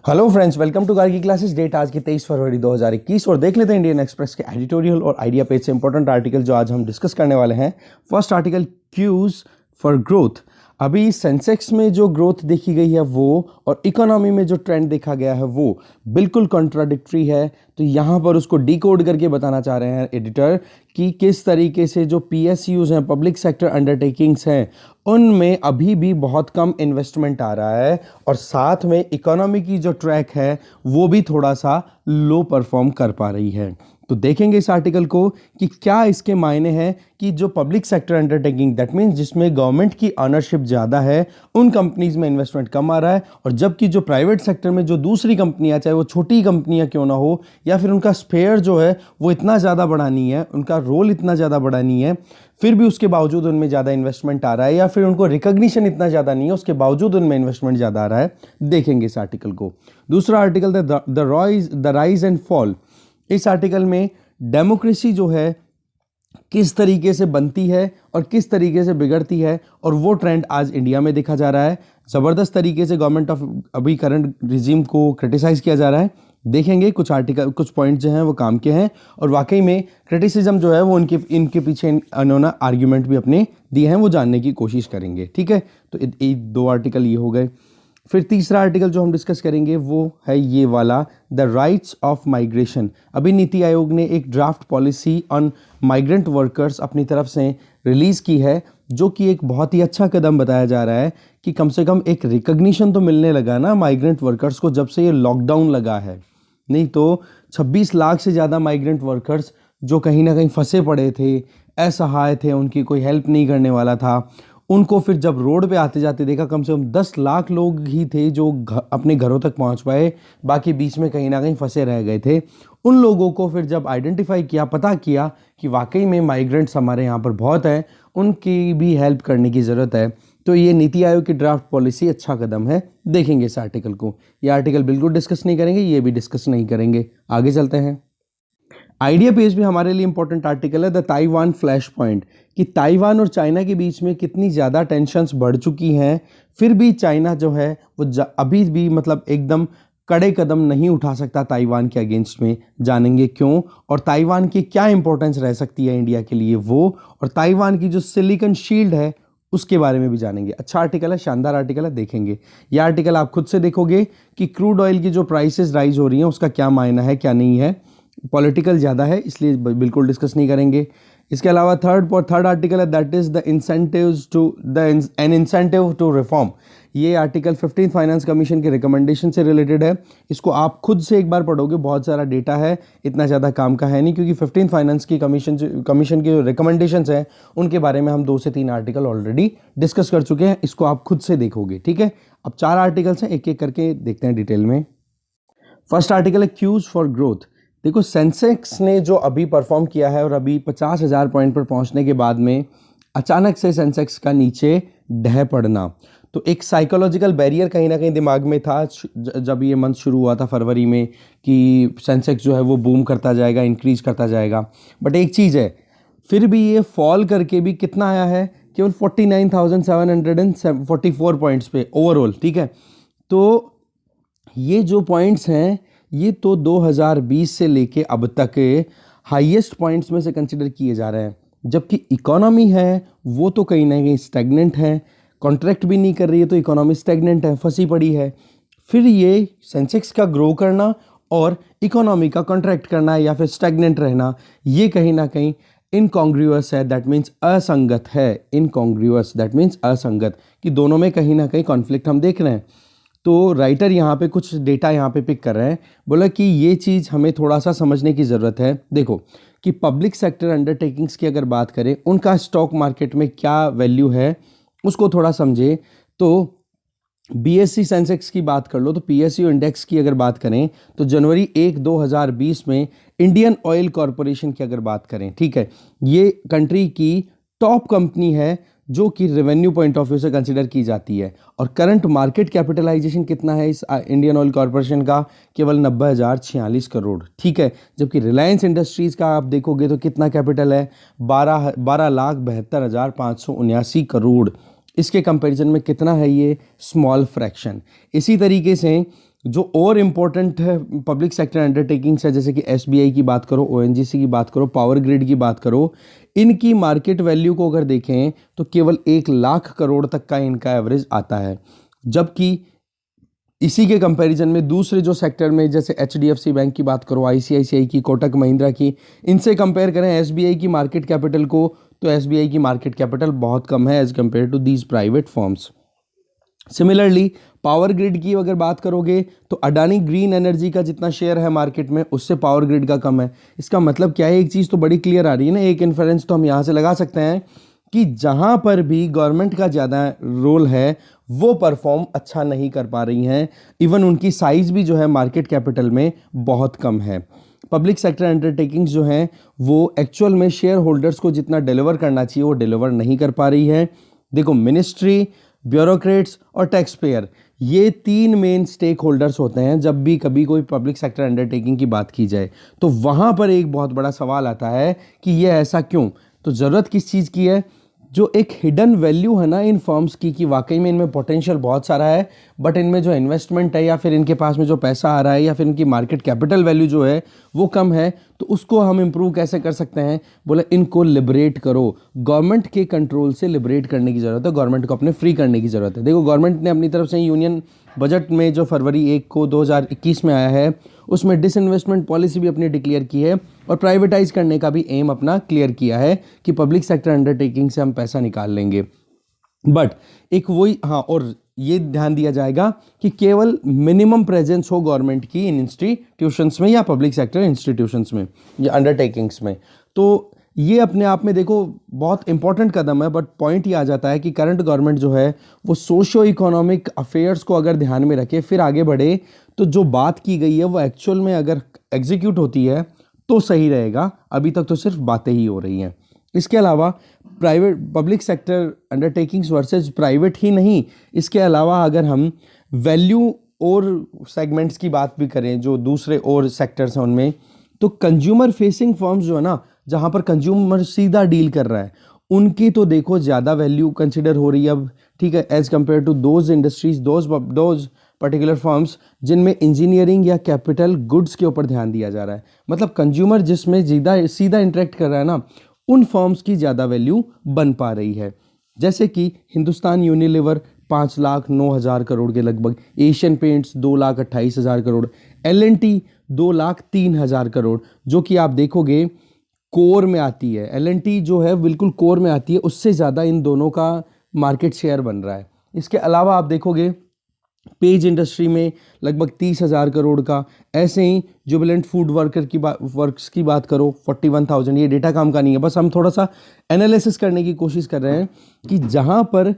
Hello friends, welcome to Gargi classes. Date आज की 23 फरवरी 2021 और देख लेते हैं इंडियन एक्सप्रेस के एडिटोरियल और आइडिया पेज से इंपॉर्टेंट आर्टिकल जो आज हम डिस्कस करने वाले हैं। First article, cues for growth. अभी सेंसेक्स में जो ग्रोथ देखी गई है वो और इकोनॉमी में जो ट्रेंड देखा गया है वो बिल्कुल कॉन्ट्राडिक्टरी है। तो यहाँ पर उसको डिकोड करके बताना चाह रहे हैं एडिटर कि किस तरीके से जो पीएसयूज हैं, पब्लिक सेक्टर अंडरटेकिंग्स हैं, उनमें अभी भी बहुत कम इन्वेस्टमेंट आ रहा है और साथ में इकोनॉमी की जो ट्रैक है वो भी थोड़ा सा लो परफॉर्म कर पा रही है। तो देखेंगे इस आर्टिकल को कि क्या इसके मायने हैं कि जो public sector undertaking, that means जिसमें गवर्नमेंट की ऑनरशिप ज़्यादा है, उन कंपनीज में इन्वेस्टमेंट कम आ रहा है, और जबकि जो प्राइवेट सेक्टर में जो दूसरी कंपनियां, चाहे वो छोटी कंपनियां क्यों ना हो, या फिर उनका स्पेयर जो है वो इतना ज़्यादा बड़ा नहीं है, उनका रोल इतना ज़्यादा बड़ा नहीं है, फिर भी उसके बावजूद उनमें ज़्यादा इन्वेस्टमेंट आ रहा है, या फिर उनको रिकॉग्निशन इतना ज़्यादा नहीं है, उसके बावजूद उनमें इन्वेस्टमेंट ज़्यादा आ रहा है। देखेंगे इस आर्टिकल को। दूसरा article, the rise and fall. इस आर्टिकल में डेमोक्रेसी जो है किस तरीके से बनती है और किस तरीके से बिगड़ती है, और वो ट्रेंड आज इंडिया में देखा जा रहा है। ज़बरदस्त तरीके से गवर्नमेंट ऑफ अभी करंट रिजीम को क्रिटिसाइज किया जा रहा है। देखेंगे कुछ आर्टिकल, कुछ पॉइंट जो हैं वो काम के हैं, और वाकई में क्रिटिसिज्म जो है वो इनके पीछे इन्होंने आर्ग्यूमेंट भी अपने दिए हैं, वो जानने की कोशिश करेंगे। ठीक है, तो दो आर्टिकल ये हो गए। फिर तीसरा आर्टिकल जो हम डिस्कस करेंगे वो है ये वाला, द राइट्स ऑफ माइग्रेशन। अभी नीति आयोग ने एक draft policy on migrant workers अपनी तरफ से रिलीज़ की है, जो कि एक बहुत ही अच्छा कदम बताया जा रहा है कि कम से कम एक रिकग्निशन तो मिलने लगा ना माइग्रेंट वर्कर्स को, जब से ये लॉकडाउन लगा है। नहीं तो 26 लाख से ज़्यादा माइग्रेंट वर्कर्स जो कहीं ना कहीं फंसे पड़े थे, असहाय थे, उनकी कोई हेल्प नहीं करने वाला था, उनको फिर जब रोड पे आते जाते देखा, कम से कम 10 लाख लोग ही थे जो अपने घरों तक पहुंच पाए, बाकी बीच में कहीं ना कहीं फंसे रह गए थे। उन लोगों को फिर जब आइडेंटिफाई किया, पता किया कि वाकई में माइग्रेंट्स हमारे यहाँ पर बहुत हैं, उनकी भी हेल्प करने की ज़रूरत है। तो ये नीति आयोग की ड्राफ्ट पॉलिसी अच्छा कदम है। देखेंगे इस आर्टिकल को। ये आर्टिकल बिल्कुल डिस्कस नहीं करेंगे, ये भी डिस्कस नहीं करेंगे। आगे चलते हैं। आइडिया पेज भी हमारे लिए इंपॉर्टेंट आर्टिकल है, द ताइवान फ्लैश पॉइंट, कि ताइवान और चाइना के बीच में कितनी ज़्यादा टेंशन्स बढ़ चुकी हैं, फिर भी चाइना जो है वो अभी भी मतलब एकदम कड़े कदम नहीं उठा सकता ताइवान के अगेंस्ट में। जानेंगे क्यों, और ताइवान की क्या इंपॉर्टेंस रह सकती है इंडिया के लिए वो, और ताइवान की जो सिलिकॉन शील्ड है उसके बारे में भी जानेंगे। अच्छा आर्टिकल है, शानदार आर्टिकल है, देखेंगे। यह आर्टिकल आप खुद से देखोगे कि क्रूड ऑयल की जो प्राइसेस राइज हो रही हैं उसका क्या मायना है, क्या नहीं है। पॉलिटिकल ज़्यादा है इसलिए बिल्कुल डिस्कस नहीं करेंगे। इसके अलावा थर्ड आर्टिकल है, that is the incentives to an incentive to reform. ये आर्टिकल 15th फाइनेंस कमीशन के रिकमेंडेशन से रिलेटेड है। इसको आप खुद से एक बार पढ़ोगे, बहुत सारा डेटा है, इतना ज़्यादा काम का है नहीं, क्योंकि 15th फाइनेंस की कमीशन के जो रिकमेंडेशंस हैं उनके बारे में हम 2 से 3 आर्टिकल ऑलरेडी डिस्कस कर चुके हैं। इसको आप खुद से देखोगे। ठीक है, अब 4 आर्टिकल्स हैं, एक एक करके देखते हैं डिटेल में। फर्स्ट आर्टिकल है, क्यूज फॉर ग्रोथ। देखो, सेंसेक्स ने जो अभी परफॉर्म किया है और अभी 50,000 पॉइंट पर पहुंचने के बाद में अचानक से सेंसेक्स का नीचे ढह पड़ना, तो एक साइकोलॉजिकल बैरियर कहीं ना कहीं दिमाग में था जब ये मंथ शुरू हुआ था फरवरी में, कि सेंसेक्स जो है वो बूम करता जाएगा, इंक्रीज करता जाएगा। बट एक चीज़ है, फिर भी ये फॉल करके भी कितना आया है, केवल 49,744 पॉइंट्स पे ओवरऑल। ठीक है, तो ये जो पॉइंट्स हैं ये तो 2020 से लेके अब तक हाईएस्ट पॉइंट्स में से कंसिडर किए जा रहे हैं, जबकि इकोनॉमी है वो तो कहीं ना कहीं स्टैग्नेंट है, कॉन्ट्रैक्ट भी नहीं कर रही है, तो इकोनॉमी स्टैग्नेंट है, फंसी पड़ी है। फिर ये सेंसेक्स का ग्रो करना और इकोनॉमी का कॉन्ट्रैक्ट करना या फिर स्टैग्नेंट रहना, ये कहीं ना कहीं इनकॉन्ग्रुअस है, दैट मीन्स असंगत है। इनकॉन्ग्रुअस दैट मीन्स असंगत, कि दोनों में कहीं ना कहीं कॉन्फ्लिक्ट हम देख रहे हैं। तो राइटर यहाँ पे कुछ डेटा यहाँ पे पिक कर रहे हैं, बोला कि ये चीज़ हमें थोड़ा सा समझने की ज़रूरत है। देखो कि पब्लिक सेक्टर अंडरटेकिंग्स की अगर बात करें, उनका स्टॉक मार्केट में क्या वैल्यू है उसको थोड़ा समझे। तो बीएससी सेंसेक्स की बात कर लो, तो पीएसयू इंडेक्स की अगर बात करें तो जनवरी 1 2020 में इंडियन ऑयल कॉरपोरेशन की अगर बात करें, ठीक है, ये कंट्री की टॉप कंपनी है जो कि रेवेन्यू पॉइंट ऑफ व्यू से कंसिडर की जाती है। और करंट मार्केट कैपिटलाइजेशन कितना है इस इंडियन ऑयल कॉरपोरेशन का, केवल 90,046 करोड़। ठीक है, जबकि रिलायंस इंडस्ट्रीज़ का आप देखोगे तो कितना कैपिटल है, 12,72,579 करोड़। इसके कंपैरिजन में कितना है ये, स्मॉल फ्रैक्शन। इसी तरीके से जो और इम्पोर्टेंट है पब्लिक सेक्टर अंडरटेकिंग्स है, जैसे कि एसबीआई की बात करो, ओएनजीसी की बात करो, पावर ग्रिड की बात करो, इनकी मार्केट वैल्यू को अगर देखें तो केवल 1 लाख करोड़ तक का इनका एवरेज आता है। जबकि इसी के कंपैरिजन में दूसरे जो सेक्टर में, जैसे एचडीएफसी बैंक की बात करो, आईसीआईसीआई की, कोटक महिंद्रा की, इनसे कंपेयर करें एसबीआई की मार्केट कैपिटल को, तो एसबीआई की मार्केट कैपिटल बहुत कम है as compare to these private firms. Similarly power grid की अगर बात करोगे तो अडानी ग्रीन एनर्जी का जितना शेयर है मार्केट में, उससे पावर ग्रिड का कम है। इसका मतलब क्या है, एक चीज़ तो बड़ी क्लियर आ रही है ना, एक इन्फरेंस तो हम यहाँ से लगा सकते हैं कि जहाँ पर भी गवर्नमेंट का ज़्यादा रोल है वो परफॉर्म अच्छा नहीं कर पा रही हैं। इवन उनकी साइज भी जो है मार्केट कैपिटल में बहुत कम है। पब्लिक सेक्टर अंडरटेकिंग्स जो हैं वो एक्चुअल में शेयर होल्डर्स को जितना डिलीवर करना चाहिए वो डिलीवर नहीं कर पा रही है। देखो, मिनिस्ट्री, ब्यूरोक्रेट्स और टैक्स पेयर, ये 3 मेन स्टेक होल्डर्स होते हैं जब भी कभी कोई पब्लिक सेक्टर अंडरटेकिंग की बात की जाए। तो वहाँ पर एक बहुत बड़ा सवाल आता है कि ये ऐसा क्यों। तो ज़रूरत किस चीज़ की है, जो एक हिडन वैल्यू है ना इन फर्म्स की, कि वाकई में इनमें पोटेंशियल बहुत सारा है, बट इनमें जो इन्वेस्टमेंट है या फिर इनके पास में जो पैसा आ रहा है या फिर इनकी मार्केट कैपिटल वैल्यू जो है वो कम है, तो उसको हम इम्प्रूव कैसे कर सकते हैं। बोले इनको लिबरेट करो, गवर्नमेंट के कंट्रोल से लिबरेट करने की ज़रूरत है, गवर्नमेंट को अपने फ्री करने की ज़रूरत है। देखो, गवर्नमेंट ने अपनी तरफ से यूनियन बजट में जो फरवरी 1 को 2021 में आया है उसमें डिसइन्वेस्टमेंट पॉलिसी भी अपनी डिक्लेयर की है और प्राइवेटाइज करने का भी एम अपना क्लियर किया है कि पब्लिक सेक्टर अंडरटेकिंग से हम पैसा निकाल लेंगे। बट एक वही, हाँ, और ये ध्यान दिया जाएगा कि केवल मिनिमम प्रेजेंस हो गवर्नमेंट की इन इंस्टीट्यूशंस में या पब्लिक सेक्टर इंस्टीट्यूशंस में या अंडरटेकिंग्स में। तो ये अपने आप में देखो बहुत इंपॉर्टेंट कदम है, बट पॉइंट ये आ जाता है कि करंट गवर्नमेंट जो है वो सोशो इकोनॉमिक अफेयर्स को अगर ध्यान में रखे फिर आगे बढ़े, तो जो बात की गई है वो एक्चुअल में अगर एग्जीक्यूट होती है तो सही रहेगा। अभी तक तो सिर्फ बातें ही हो रही हैं। इसके अलावा private public sector undertakings versus private ही नहीं, इसके अलावा अगर हम वैल्यू और सेगमेंट्स की बात भी करें जो दूसरे और सेक्टर्स हैं उनमें, तो कंज्यूमर फेसिंग फर्म्स जो है ना, जहाँ पर कंज्यूमर सीधा डील कर रहा है, उनकी तो देखो ज़्यादा वैल्यू कंसिडर हो रही है अब, ठीक है, as compare to those industries, those particular firms जिनमें इंजीनियरिंग या कैपिटल गुड्स के ऊपर ध्यान दिया जा रहा है। मतलब कंज्यूमर जिसमें सीधा इंटरेक्ट कर रहा है ना, उन फर्म्स की ज़्यादा वैल्यू बन पा रही है। जैसे कि हिंदुस्तान यूनिलीवर 5,09,000 करोड़ के लगभग, Asian paints 2,28,000 crore, L&T 2,03,000 crore, जो कि आप देखोगे कोर में आती है। L&T जो है बिल्कुल कोर में आती है, उससे ज़्यादा इन दोनों का मार्केट शेयर बन रहा है। इसके अलावा आप देखोगे पेज इंडस्ट्री में लगभग 30,000 करोड़ का, ऐसे ही जुबिलेंट फूड वर्क्स की बात करो 41,000। ये डेटा काम का नहीं है, बस हम थोड़ा सा एनालिसिस करने की कोशिश कर रहे हैं कि जहाँ पर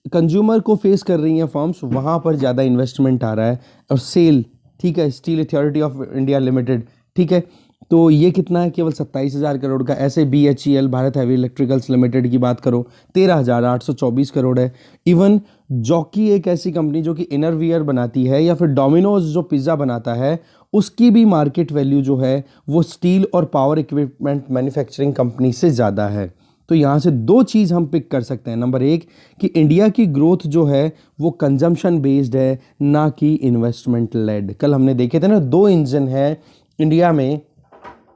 कंज्यूमर को फेस कर रही हैं फर्म्स वहाँ पर ज़्यादा इन्वेस्टमेंट आ रहा है। और सेल, ठीक है, steel authority of India limited, ठीक है, तो ये कितना है, केवल 27,000 करोड़ का। ऐसे BHEL Bharat heavy electricals limited की बात करो 13,824 करोड़ है। इवन जॉकी एक ऐसी कंपनी जो कि इनरवियर बनाती है, या फिर डोमिनोज जो पिज़्ज़ा बनाता है, उसकी भी मार्केट वैल्यू जो है वो स्टील और पावर इक्विपमेंट मैन्युफैक्चरिंग कंपनी से ज़्यादा है। तो यहाँ से 2 चीज़ हम पिक कर सकते हैं। नंबर 1 कि इंडिया की ग्रोथ जो है वो कंजम्पशन बेस्ड है, ना कि इन्वेस्टमेंट लेड। कल हमने देखे थे ना, 2 इंजन है इंडिया में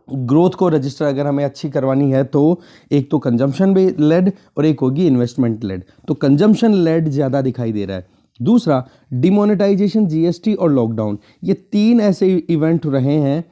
ग्रोथ को रजिस्टर अगर हमें अच्छी करवानी है, तो एक तो कंजम्पशन लेड और एक होगी इन्वेस्टमेंट लेड। तो कंजम्पशन लेड ज़्यादा दिखाई दे रहा है। दूसरा, डिमोनेटाइजेशन, GST और लॉकडाउन, ये 3 ऐसे इवेंट रहे हैं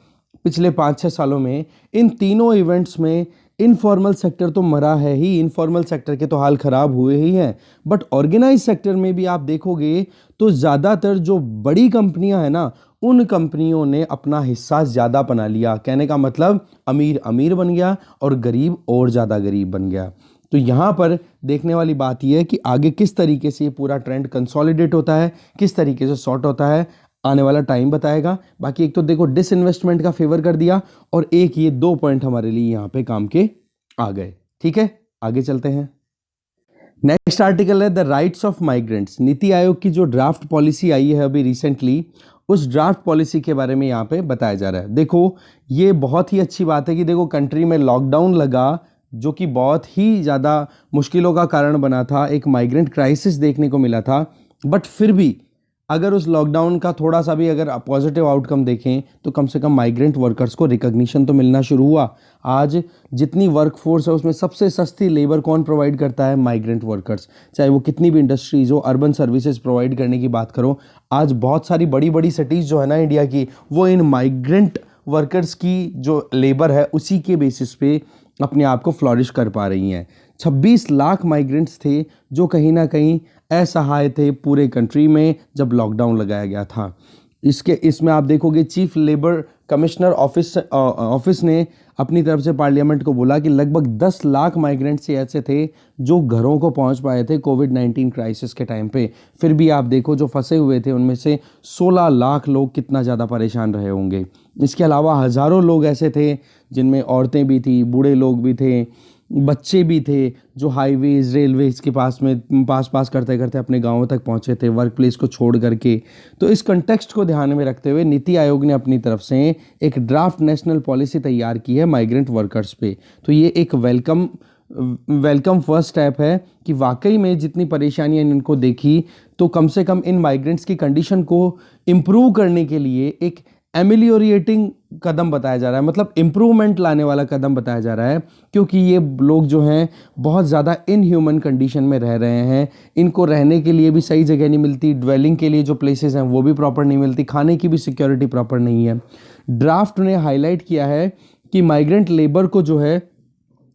पिछले 5-6 सालों में। इन तीनों इवेंट्स में इनफॉर्मल सेक्टर तो मरा है ही, इनफॉर्मल सेक्टर के तो हाल ख़राब हुए ही हैं, बट ऑर्गेनाइज सेक्टर में भी आप देखोगे तो ज़्यादातर जो बड़ी कंपनियां हैं ना, उन कंपनियों ने अपना हिस्सा ज़्यादा बना लिया। कहने का मतलब अमीर अमीर बन गया और गरीब और ज़्यादा गरीब बन गया। तो यहाँ पर देखने वाली बात यह है कि आगे किस तरीके से ये पूरा ट्रेंड कंसोलिडेट होता है, किस तरीके से सॉर्ट होता है, आने वाला टाइम बताएगा। बाकी एक तो देखो डिसइन्वेस्टमेंट का फेवर कर दिया, और एक ये 2 पॉइंट हमारे लिए यहाँ पे काम के आ गए। ठीक है, आगे चलते हैं। नेक्स्ट आर्टिकल है the rights of migrants. NITI Aayog की जो ड्राफ्ट पॉलिसी आई है अभी रिसेंटली, उस ड्राफ्ट पॉलिसी के बारे में यहाँ पे बताया जा रहा है। देखो, ये बहुत ही अच्छी बात है कि देखो कंट्री में लॉकडाउन लगा, जो कि बहुत ही ज़्यादा मुश्किलों का कारण बना था, एक माइग्रेंट क्राइसिस देखने को मिला था, बट फिर भी अगर उस लॉकडाउन का थोड़ा सा भी अगर पॉजिटिव आउटकम देखें तो कम से कम माइग्रेंट वर्कर्स को रिकॉग्निशन तो मिलना शुरू हुआ। आज जितनी वर्कफोर्स है उसमें सबसे सस्ती लेबर कौन प्रोवाइड करता है? Migrant workers. चाहे वो कितनी भी इंडस्ट्रीज हो, अर्बन सर्विसेज प्रोवाइड करने की बात करो, आज बहुत सारी बड़ी बड़ी सिटीज़ जो है ना इंडिया की, वो इन माइग्रेंट वर्कर्स की जो लेबर है उसी के बेसिस पे अपने आप को फ्लॉरिश कर पा रही हैं। 26 लाख माइग्रेंट्स थे जो कहीं ना कहीं असहाय थे पूरे कंट्री में जब लॉकडाउन लगाया गया था। इसमें आप देखोगे चीफ लेबर कमिश्नर ऑफिस ने अपनी तरफ से पार्लियामेंट को बोला कि लगभग 10 लाख माइग्रेंट्स ऐसे थे जो घरों को पहुंच पाए थे कोविड-19 क्राइसिस के टाइम पे। फिर भी आप देखो जो फंसे हुए थे उनमें से 16 लाख लोग कितना ज़्यादा परेशान रहे होंगे। इसके अलावा हज़ारों लोग ऐसे थे जिनमें औरतें भी थी, बूढ़े लोग भी थे, बच्चे भी थे जो हाईवेज रेलवेज के पास करते करते अपने गांवों तक पहुंचे थे वर्क प्लेस को छोड़ करके। तो इस कंटेक्स्ट को ध्यान में रखते हुए नीति आयोग ने अपनी तरफ से एक ड्राफ्ट नेशनल पॉलिसी तैयार की है माइग्रेंट वर्कर्स पे। तो ये एक वेलकम फर्स्ट स्टेप है कि वाकई में जितनी परेशानियां इनको देखी तो कम से कम इन माइग्रेंट्स की कंडीशन को इम्प्रूव करने के लिए एक एमिलियोरेटिंग कदम बताया जा रहा है, मतलब इम्प्रूवमेंट लाने वाला कदम बताया जा रहा है, क्योंकि ये लोग जो हैं बहुत ज़्यादा इनह्यूमन कंडीशन में रह रहे हैं। इनको रहने के लिए भी सही जगह नहीं मिलती, ड्वेलिंग के लिए जो प्लेसेस हैं वो भी प्रॉपर नहीं मिलती, खाने की भी सिक्योरिटी प्रॉपर नहीं है। ड्राफ्ट ने हाईलाइट किया है कि माइग्रेंट लेबर को जो है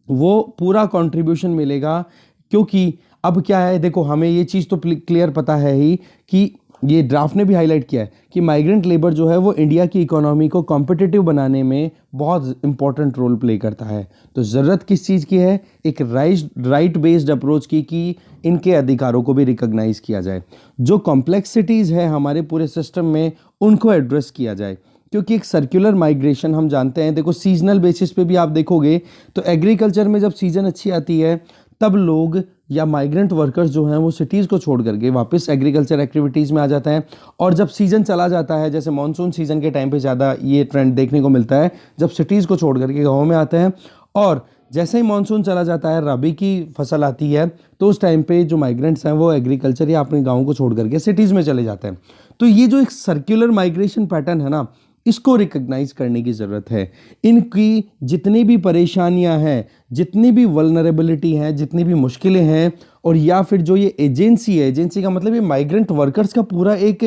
वो पूरा कंट्रीब्यूशन मिलेगा, क्योंकि अब क्या है, देखो हमें ये चीज़ तो क्लियर पता है ही कि ये ड्राफ्ट ने भी हाईलाइट किया है कि माइग्रेंट लेबर जो है वो इंडिया की इकोनॉमी को कॉम्पिटिटिव बनाने में बहुत इंपॉर्टेंट रोल प्ले करता है। तो ज़रूरत किस चीज़ की है? एक राइट बेस्ड अप्रोच की कि इनके अधिकारों को भी रिकॉग्नाइज किया जाए, जो कॉम्प्लेक्सिटीज़ है हमारे पूरे सिस्टम में उनको एड्रेस किया जाए, क्योंकि एक सर्कुलर माइग्रेशन हम जानते हैं। देखो सीजनल बेसिस पे भी आप देखोगे तो एग्रीकल्चर में जब सीज़न अच्छी आती है तब लोग या माइग्रेंट वर्कर्स जो हैं वो सिटीज़ को छोड़ करके वापस एग्रीकल्चर एक्टिविटीज़ में आ जाते हैं। और जब सीज़न चला जाता है, जैसे मानसून सीज़न के टाइम पे ज़्यादा ये ट्रेंड देखने को मिलता है, जब सिटीज़ को छोड़ करके गाँव में आते हैं, और जैसे ही मानसून चला जाता है, रबी की फसल आती है, तो उस टाइम पे जो माइग्रेंट्स हैं वो एग्रीकल्चर या अपने गाँव को छोड़ करके सिटीज़ में चले जाते हैं। तो ये जो एक सर्कुलर माइग्रेशन पैटर्न है ना, इसको रिकॉग्नाइज करने की ज़रूरत है। इनकी जितनी भी परेशानियां हैं, जितनी भी वल्नरेबिलिटी हैं, जितनी भी मुश्किलें हैं, और या फिर जो ये एजेंसी है, एजेंसी का मतलब ये माइग्रेंट वर्कर्स का पूरा एक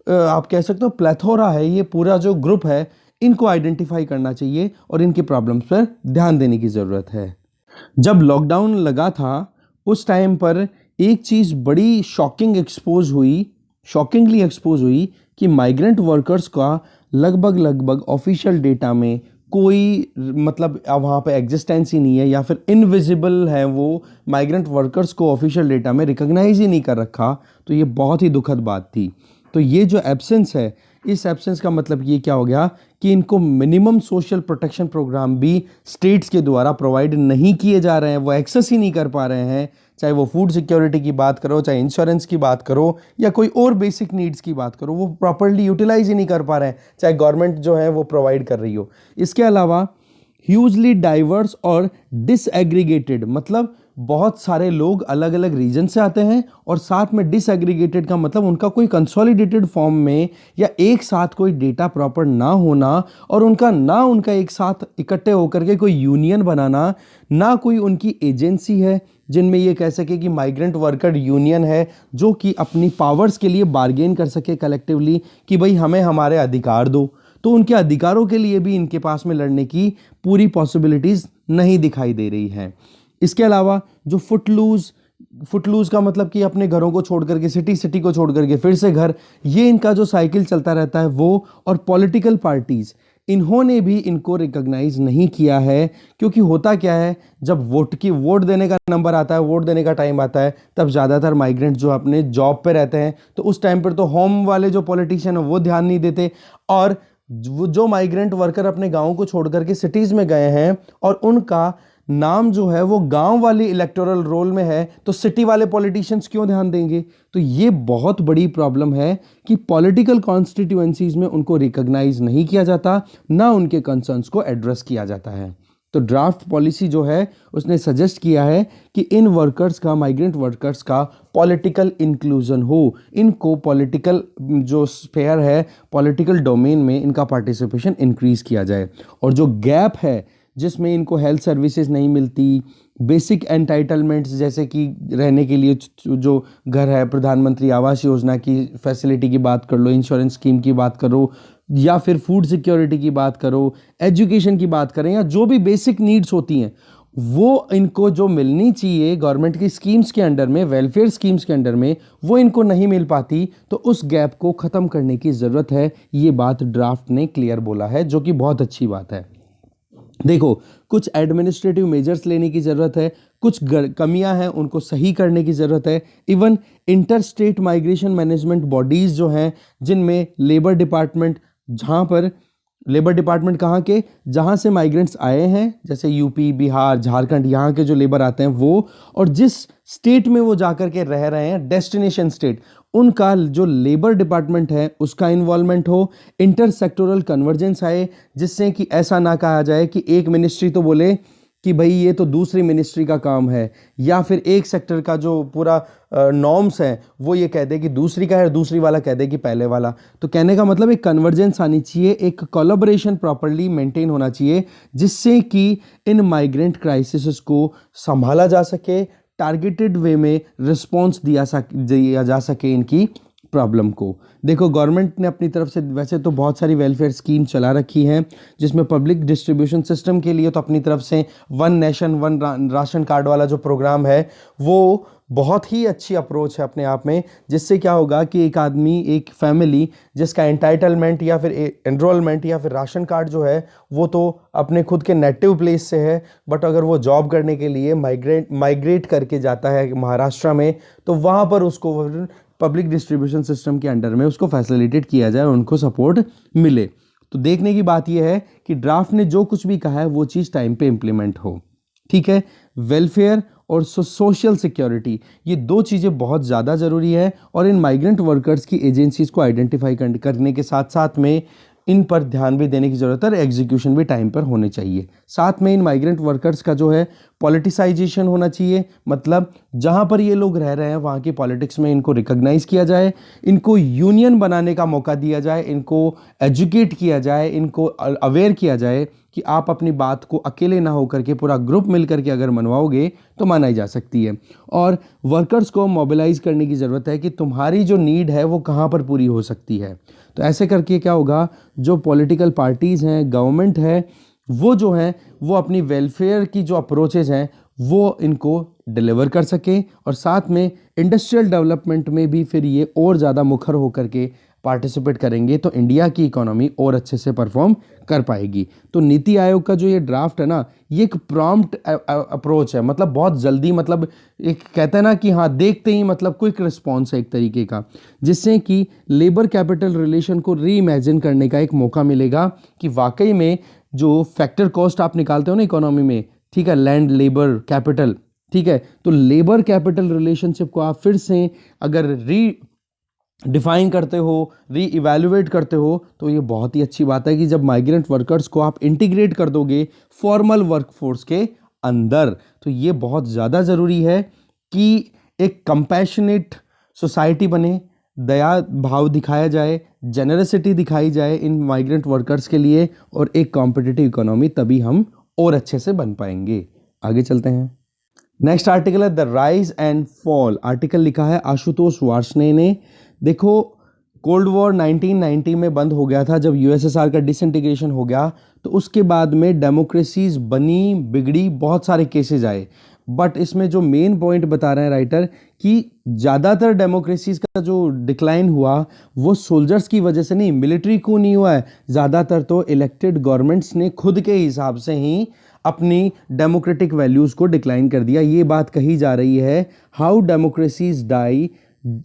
आप कह सकते हो प्लेथोरा है, ये पूरा जो ग्रुप है, इनको आइडेंटिफाई करना चाहिए और इनकी प्रॉब्लम्स पर ध्यान देने की ज़रूरत है। जब लॉकडाउन लगा था उस टाइम पर एक चीज़ बड़ी शॉकिंगली एक्सपोज हुई कि माइग्रेंट वर्कर्स का लगभग ऑफिशियल डेटा में कोई मतलब वहाँ पे एग्जिस्टेंस ही नहीं है, या फिर इनविजिबल है वो, माइग्रेंट वर्कर्स को ऑफिशियल डेटा में रिकॉग्नाइज ही नहीं कर रखा। तो ये बहुत ही दुखद बात थी। तो ये जो एब्सेंस है, इस एब्सेंस का मतलब ये क्या हो गया कि इनको मिनिमम सोशल प्रोटेक्शन प्रोग्राम भी स्टेट्स के द्वारा प्रोवाइड नहीं किए जा रहे हैं, वो एक्सेस ही नहीं कर पा रहे हैं। चाहे वो फूड सिक्योरिटी की बात करो, चाहे इंश्योरेंस की बात करो, या कोई और बेसिक नीड्स की बात करो, वो प्रॉपर्ली यूटिलाइज ही नहीं कर पा रहे हैं, चाहे गवर्नमेंट जो है वो प्रोवाइड कर रही हो। इसके अलावा ह्यूजली डाइवर्स और डिसएग्रीगेटेड, मतलब बहुत सारे लोग अलग अलग रीजन से आते हैं, और साथ में डिसएग्रीगेटेड का मतलब उनका कोई कंसोलिडेटेड फॉर्म में या एक साथ कोई डेटा प्रॉपर ना होना, और उनका एक साथ इकट्ठे होकर के कोई यूनियन बनाना, ना कोई उनकी एजेंसी है जिनमें ये कह सके कि माइग्रेंट वर्कर यूनियन है जो कि अपनी पावर्स के लिए बार्गेन कर सके कलेक्टिवली कि भाई हमें हमारे अधिकार दो। तो उनके अधिकारों के लिए भी इनके पास में लड़ने की पूरी पॉसिबिलिटीज़ नहीं दिखाई दे रही हैं। इसके अलावा जो फुटलूज का मतलब कि अपने घरों को छोड़ करके सिटी को छोड़ करके फिर से घर, ये इनका जो साइकिल चलता रहता है वो, और पॉलिटिकल पार्टीज़, इन्होंने भी इनको रिकॉग्नाइज नहीं किया है। क्योंकि होता क्या है, जब वोट देने का नंबर आता है, वोट देने का टाइम आता है, तब ज़्यादातर माइग्रेंट जो अपने जॉब पे रहते हैं, तो उस टाइम पर तो होम वाले जो पॉलिटिशियन है वो ध्यान नहीं देते, और जो माइग्रेंट वर्कर अपने गाँव को छोड़ करके सिटीज़ में गए हैं और उनका नाम जो है वो गांव वाले इलेक्टोरल रोल में है, तो सिटी वाले पॉलिटिशियंस क्यों ध्यान देंगे? तो ये बहुत बड़ी प्रॉब्लम है कि पॉलिटिकल कॉन्स्टिट्यूएंसीज में उनको रिकॉग्नाइज नहीं किया जाता, ना उनके कंसर्न्स को एड्रेस किया जाता है। तो ड्राफ्ट पॉलिसी जो है उसने सजेस्ट किया है कि इन वर्कर्स का, माइग्रेंट वर्कर्स का पॉलिटिकल इंक्लूजन हो, इनको पॉलिटिकल जो स्फेयर है, पॉलिटिकल डोमेन में इनका पार्टिसिपेशन इंक्रीज किया जाए। और जो गैप है जिसमें इनको हेल्थ सर्विसेज नहीं मिलती, बेसिक एंटाइटलमेंट्स जैसे कि रहने के लिए जो घर है, प्रधानमंत्री आवास योजना की फैसिलिटी की बात कर लो, इंश्योरेंस स्कीम की बात करो, या फिर फूड सिक्योरिटी की बात करो, एजुकेशन की बात करें, या जो भी बेसिक नीड्स होती हैं वो इनको जो मिलनी चाहिए गवर्नमेंट की स्कीम्स के अंडर में, वेलफेयर स्कीम्स के अंडर में, वो इनको नहीं मिल पाती। तो उस गैप को ख़त्म करने की ज़रूरत है। ये बात ड्राफ्ट ने क्लियर बोला है, जो कि बहुत अच्छी बात है। देखो, कुछ एडमिनिस्ट्रेटिव मेजर्स लेने की ज़रूरत है, कुछ कमियां हैं उनको सही करने की ज़रूरत है। Even inter state migration management bodies जो हैं, जिनमें लेबर डिपार्टमेंट, जहां पर लेबर डिपार्टमेंट कहाँ के, जहाँ से माइग्रेंट्स आए हैं, जैसे यूपी, बिहार, झारखंड, यहाँ के जो लेबर आते हैं वो, और जिस स्टेट में वो जाकर के रह रहे हैं, डेस्टिनेशन स्टेट, उनका जो लेबर डिपार्टमेंट है उसका इन्वॉल्वमेंट हो। इंटर सेक्टोरल कन्वर्जेंस आए, जिससे कि ऐसा ना कहा जाए कि एक मिनिस्ट्री तो बोले कि भाई ये तो दूसरी मिनिस्ट्री का काम है, या फिर एक सेक्टर का जो पूरा नॉर्म्स है वो ये कह दे कि दूसरी का है, दूसरी वाला कह दे कि पहले वाला। तो कहने का मतलब एक कन्वर्जेंस आनी चाहिए, एक कोलैबोरेशन प्रॉपर्ली मेंटेन होना चाहिए, जिससे कि इन माइग्रेंट क्राइसिस को संभाला जा सके, टारगेटेड वे में रिस्पॉन्स दिया जा सके इनकी प्रॉब्लम को। देखो, गवर्नमेंट ने अपनी तरफ से वैसे तो बहुत सारी वेलफेयर स्कीम चला रखी हैं, जिसमें पब्लिक डिस्ट्रीब्यूशन सिस्टम के लिए तो अपनी तरफ से one nation one ration card वाला जो प्रोग्राम है वो बहुत ही अच्छी अप्रोच है अपने आप में। जिससे क्या होगा कि एक आदमी, एक फैमिली जिसका एंटाइटलमेंट या फिर एनरोलमेंट या फिर राशन कार्ड जो है वो तो अपने खुद के नेटिव प्लेस से है, बट अगर वो जॉब करने के लिए माइग्रेट करके जाता है महाराष्ट्र में, तो वहाँ पर उसको पब्लिक डिस्ट्रीब्यूशन सिस्टम के अंडर में उसको फैसिलिटेट किया जाए, उनको सपोर्ट मिले। तो देखने की बात यह है कि ड्राफ्ट ने जो कुछ भी कहा है वो चीज़ टाइम पे इम्प्लीमेंट हो। ठीक है, वेलफेयर और सोशल सिक्योरिटी, ये दो चीज़ें बहुत ज़्यादा ज़रूरी है, और इन माइग्रेंट वर्कर्स की एजेंसीज़ को आइडेंटिफाई करने के साथ साथ में इन पर ध्यान भी देने की ज़रूरत है, और एग्जीक्यूशन भी टाइम पर होने चाहिए। साथ में इन माइग्रेंट वर्कर्स का जो है पॉलिटिसाइजेशन होना चाहिए, मतलब जहाँ पर ये लोग रह रहे हैं वहाँ की पॉलिटिक्स में इनको रिकॉग्नाइज किया जाए, इनको यूनियन बनाने का मौका दिया जाए, इनको एजुकेट किया जाए, इनको अवेयर किया जाए कि आप अपनी बात को अकेले ना होकर के पूरा ग्रुप मिल करके अगर मनवाओगे तो मनाई जा सकती है। और वर्कर्स को मोबिलाइज करने की ज़रूरत है कि तुम्हारी जो नीड है वो कहाँ पर पूरी हो सकती है। तो ऐसे करके क्या होगा, जो पॉलिटिकल पार्टीज़ हैं, गवर्नमेंट है, वो जो है वो अपनी वेलफेयर की जो अप्रोचेज़ हैं वो इनको डिलीवर कर सकें, और साथ में इंडस्ट्रियल डेवलपमेंट में भी फिर ये और ज़्यादा मुखर होकर के पार्टिसिपेट करेंगे, तो इंडिया की इकोनॉमी और अच्छे से परफॉर्म कर पाएगी। तो नीति आयोग का जो ये ड्राफ्ट है ना, ये एक प्रॉम्प्ट अप्रोच है, मतलब बहुत जल्दी, मतलब एक कहते हैं ना कि हाँ देखते ही मतलब क्विक रिस्पॉन्स है एक तरीके का, जिससे कि लेबर कैपिटल रिलेशन को री इमेजिन करने का एक मौका मिलेगा कि वाकई में जो फैक्टर कॉस्ट आप निकालते हो ना इकोनॉमी में, ठीक है, लैंड, लेबर, कैपिटल, ठीक है, तो लेबर कैपिटल रिलेशनशिप को आप फिर से अगर डिफाइन करते हो, री इवैल्यूएट करते हो, तो ये बहुत ही अच्छी बात है कि जब माइग्रेंट वर्कर्स को आप इंटीग्रेट कर दोगे फॉर्मल वर्कफोर्स के अंदर, तो ये बहुत ज़्यादा ज़रूरी है कि एक कंपैशनेट सोसाइटी बने, दया भाव दिखाया जाए, जेनरसिटी दिखाई जाए इन माइग्रेंट वर्कर्स के लिए, और एक कॉम्पिटिटिव इकोनॉमी तभी हम और अच्छे से बन पाएंगे। आगे चलते हैं। नेक्स्ट आर्टिकल है the rise and fall. Article लिखा है आशुतोष वार्ष्णेय ने। देखो, कोल्ड वॉर 1990 में बंद हो गया था, जब यूएसएसआर का डिसइंटीग्रेशन हो गया, तो उसके बाद में डेमोक्रेसीज बनी, बिगड़ी, बहुत सारे केसेस आए। बट इसमें जो मेन पॉइंट बता रहे हैं राइटर कि ज़्यादातर डेमोक्रेसीज का जो डिक्लाइन हुआ वो सोल्जर्स की वजह से नहीं, मिलिट्री को नहीं हुआ है, ज़्यादातर तो इलेक्टेड गवर्नमेंट्स ने खुद के हिसाब से ही अपनी डेमोक्रेटिक वैल्यूज़ को डिक्लाइन कर दिया। ये बात कही जा रही है। हाउ डेमोक्रेसीज डाई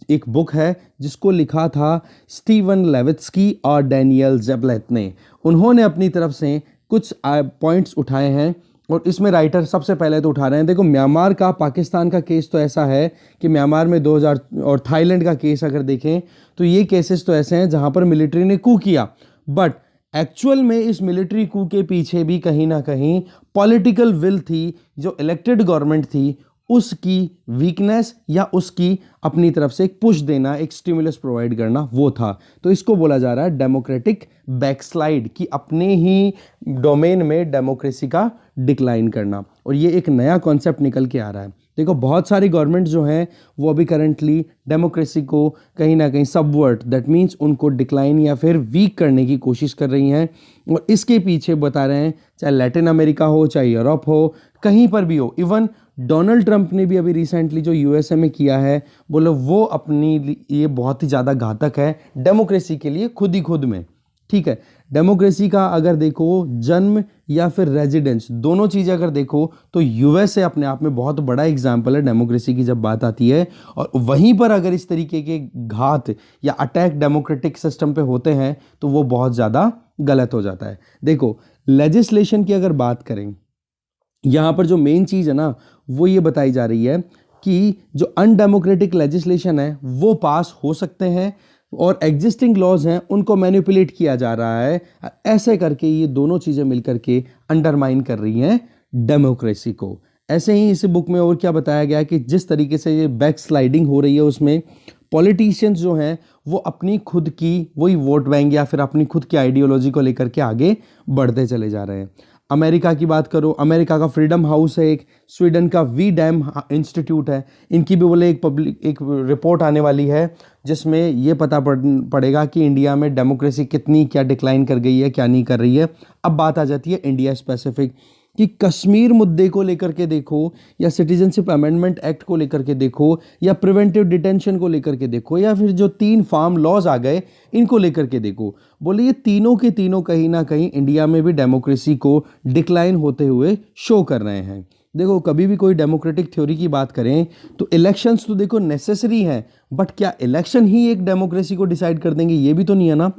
एक बुक है जिसको लिखा था स्टीवन लेवित्स्की और डैनियल ज़ेबलेट ने। उन्होंने अपनी तरफ से कुछ पॉइंट्स उठाए हैं, और इसमें राइटर सबसे पहले तो उठा रहे हैं, देखो म्यांमार का, पाकिस्तान का केस तो ऐसा है कि म्यांमार में 2000, और थाईलैंड का केस अगर देखें तो ये केसेस तो ऐसे हैं जहां पर मिलिट्री ने कू किया, बट एक्चुअल में इस मिलिट्री कू के पीछे भी कहीं ना कहीं पॉलिटिकल विल थी, जो इलेक्टेड गवर्नमेंट थी उसकी वीकनेस या उसकी अपनी तरफ से एक पुश देना, एक स्टिमुलस प्रोवाइड करना, वो था। तो इसको बोला जा रहा है डेमोक्रेटिक बैकस्लाइड, कि अपने ही डोमेन में डेमोक्रेसी का डिक्लाइन करना। और ये एक नया कॉन्सेप्ट निकल के आ रहा है। देखो बहुत सारी गवर्नमेंट जो हैं वो अभी करंटली डेमोक्रेसी को कहीं ना कहीं सबवर्ट, दैट मीन्स उनको डिक्लाइन या फिर वीक करने की कोशिश कर रही हैं। और इसके पीछे बता रहे हैं, चाहे लैटिन अमेरिका हो, चाहे यूरोप हो, कहीं पर भी हो। इवन डोनाल्ड ट्रंप ने भी अभी रिसेंटली जो यूएसए में किया है, बोलो वो अपनी ये बहुत ही ज़्यादा घातक है डेमोक्रेसी के लिए खुद ही खुद में। ठीक है, डेमोक्रेसी का अगर देखो जन्म या फिर रेजिडेंस, दोनों चीज़ें अगर देखो तो यूएसए अपने आप में बहुत बड़ा एग्जाम्पल है डेमोक्रेसी की जब बात आती है। और वहीं पर अगर इस तरीके के घात या अटैक डेमोक्रेटिक सिस्टम पे होते हैं तो वो बहुत ज़्यादा गलत हो जाता है। देखो लेजिस्लेशन की अगर बात करें, यहाँ पर जो मेन चीज़ है ना वो ये बताई जा रही है कि जो अनडेमोक्रेटिक लेजिस्लेशन है वो पास हो सकते हैं और एग्जिस्टिंग लॉज हैं उनको मैनिपुलेट किया जा रहा है। ऐसे करके ये दोनों चीज़ें मिलकर के अंडरमाइन कर रही हैं डेमोक्रेसी को। ऐसे ही इस बुक में और क्या बताया गया है कि जिस तरीके से ये बैक स्लाइडिंग हो रही है उसमें पॉलिटिशियंस जो हैं वो अपनी खुद की वही वोट बैंक या फिर अपनी खुद की आइडियोलॉजी को लेकर के आगे बढ़ते चले जा रहे हैं। अमेरिका की बात करो, अमेरिका का फ्रीडम हाउस है एक, स्वीडन का वी डैम इंस्टीट्यूट है, इनकी भी बोले एक रिपोर्ट आने वाली है जिसमें ये पता पड़ेगा कि इंडिया में डेमोक्रेसी कितनी क्या डिक्लाइन कर गई है, क्या नहीं कर रही है। अब बात आ जाती है इंडिया स्पेसिफिक, कि कश्मीर मुद्दे को लेकर के देखो या सिटीजनशिप अमेंडमेंट एक्ट को लेकर के देखो या प्रिवेंटिव डिटेंशन को लेकर के देखो या फिर जो 3 फार्म लॉज आ गए इनको लेकर के देखो, बोले ये तीनों के तीनों कहीं ना कहीं इंडिया में भी डेमोक्रेसी को डिक्लाइन होते हुए शो कर रहे हैं। देखो कभी भी कोई डेमोक्रेटिक थ्योरी की बात करें तो इलेक्शंस तो देखो नेसेसरी हैं, बट क्या इलेक्शन ही एक डेमोक्रेसी को डिसाइड कर देंगे, ये भी तो नहीं है ना।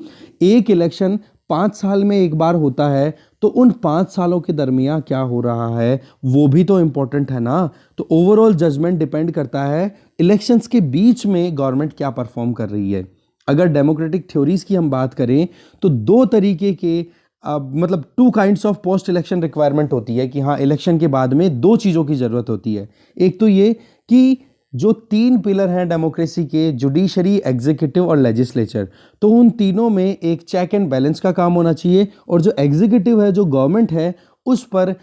एक इलेक्शन 5 साल में एक बार होता है तो उन 5 सालों के दरमियान क्या हो रहा है वो भी तो इंपॉर्टेंट है ना। तो ओवरऑल जजमेंट डिपेंड करता है इलेक्शंस के बीच में गवर्नमेंट क्या परफॉर्म कर रही है। अगर डेमोक्रेटिक थ्योरीज की हम बात करें तो 2 तरीके के मतलब 2 kinds of post election requirement होती है, कि हाँ इलेक्शन के बाद में 2 चीज़ों की ज़रूरत होती है। एक तो ये कि जो 3 पिलर हैं डेमोक्रेसी के, जुडिशरी, एग्जीक्यूटिव और लेजिस्लेचर, तो उन तीनों में एक चेक एंड बैलेंस का काम होना चाहिए। और जो एग्जीक्यूटिव है, जो गवर्नमेंट है, उस पर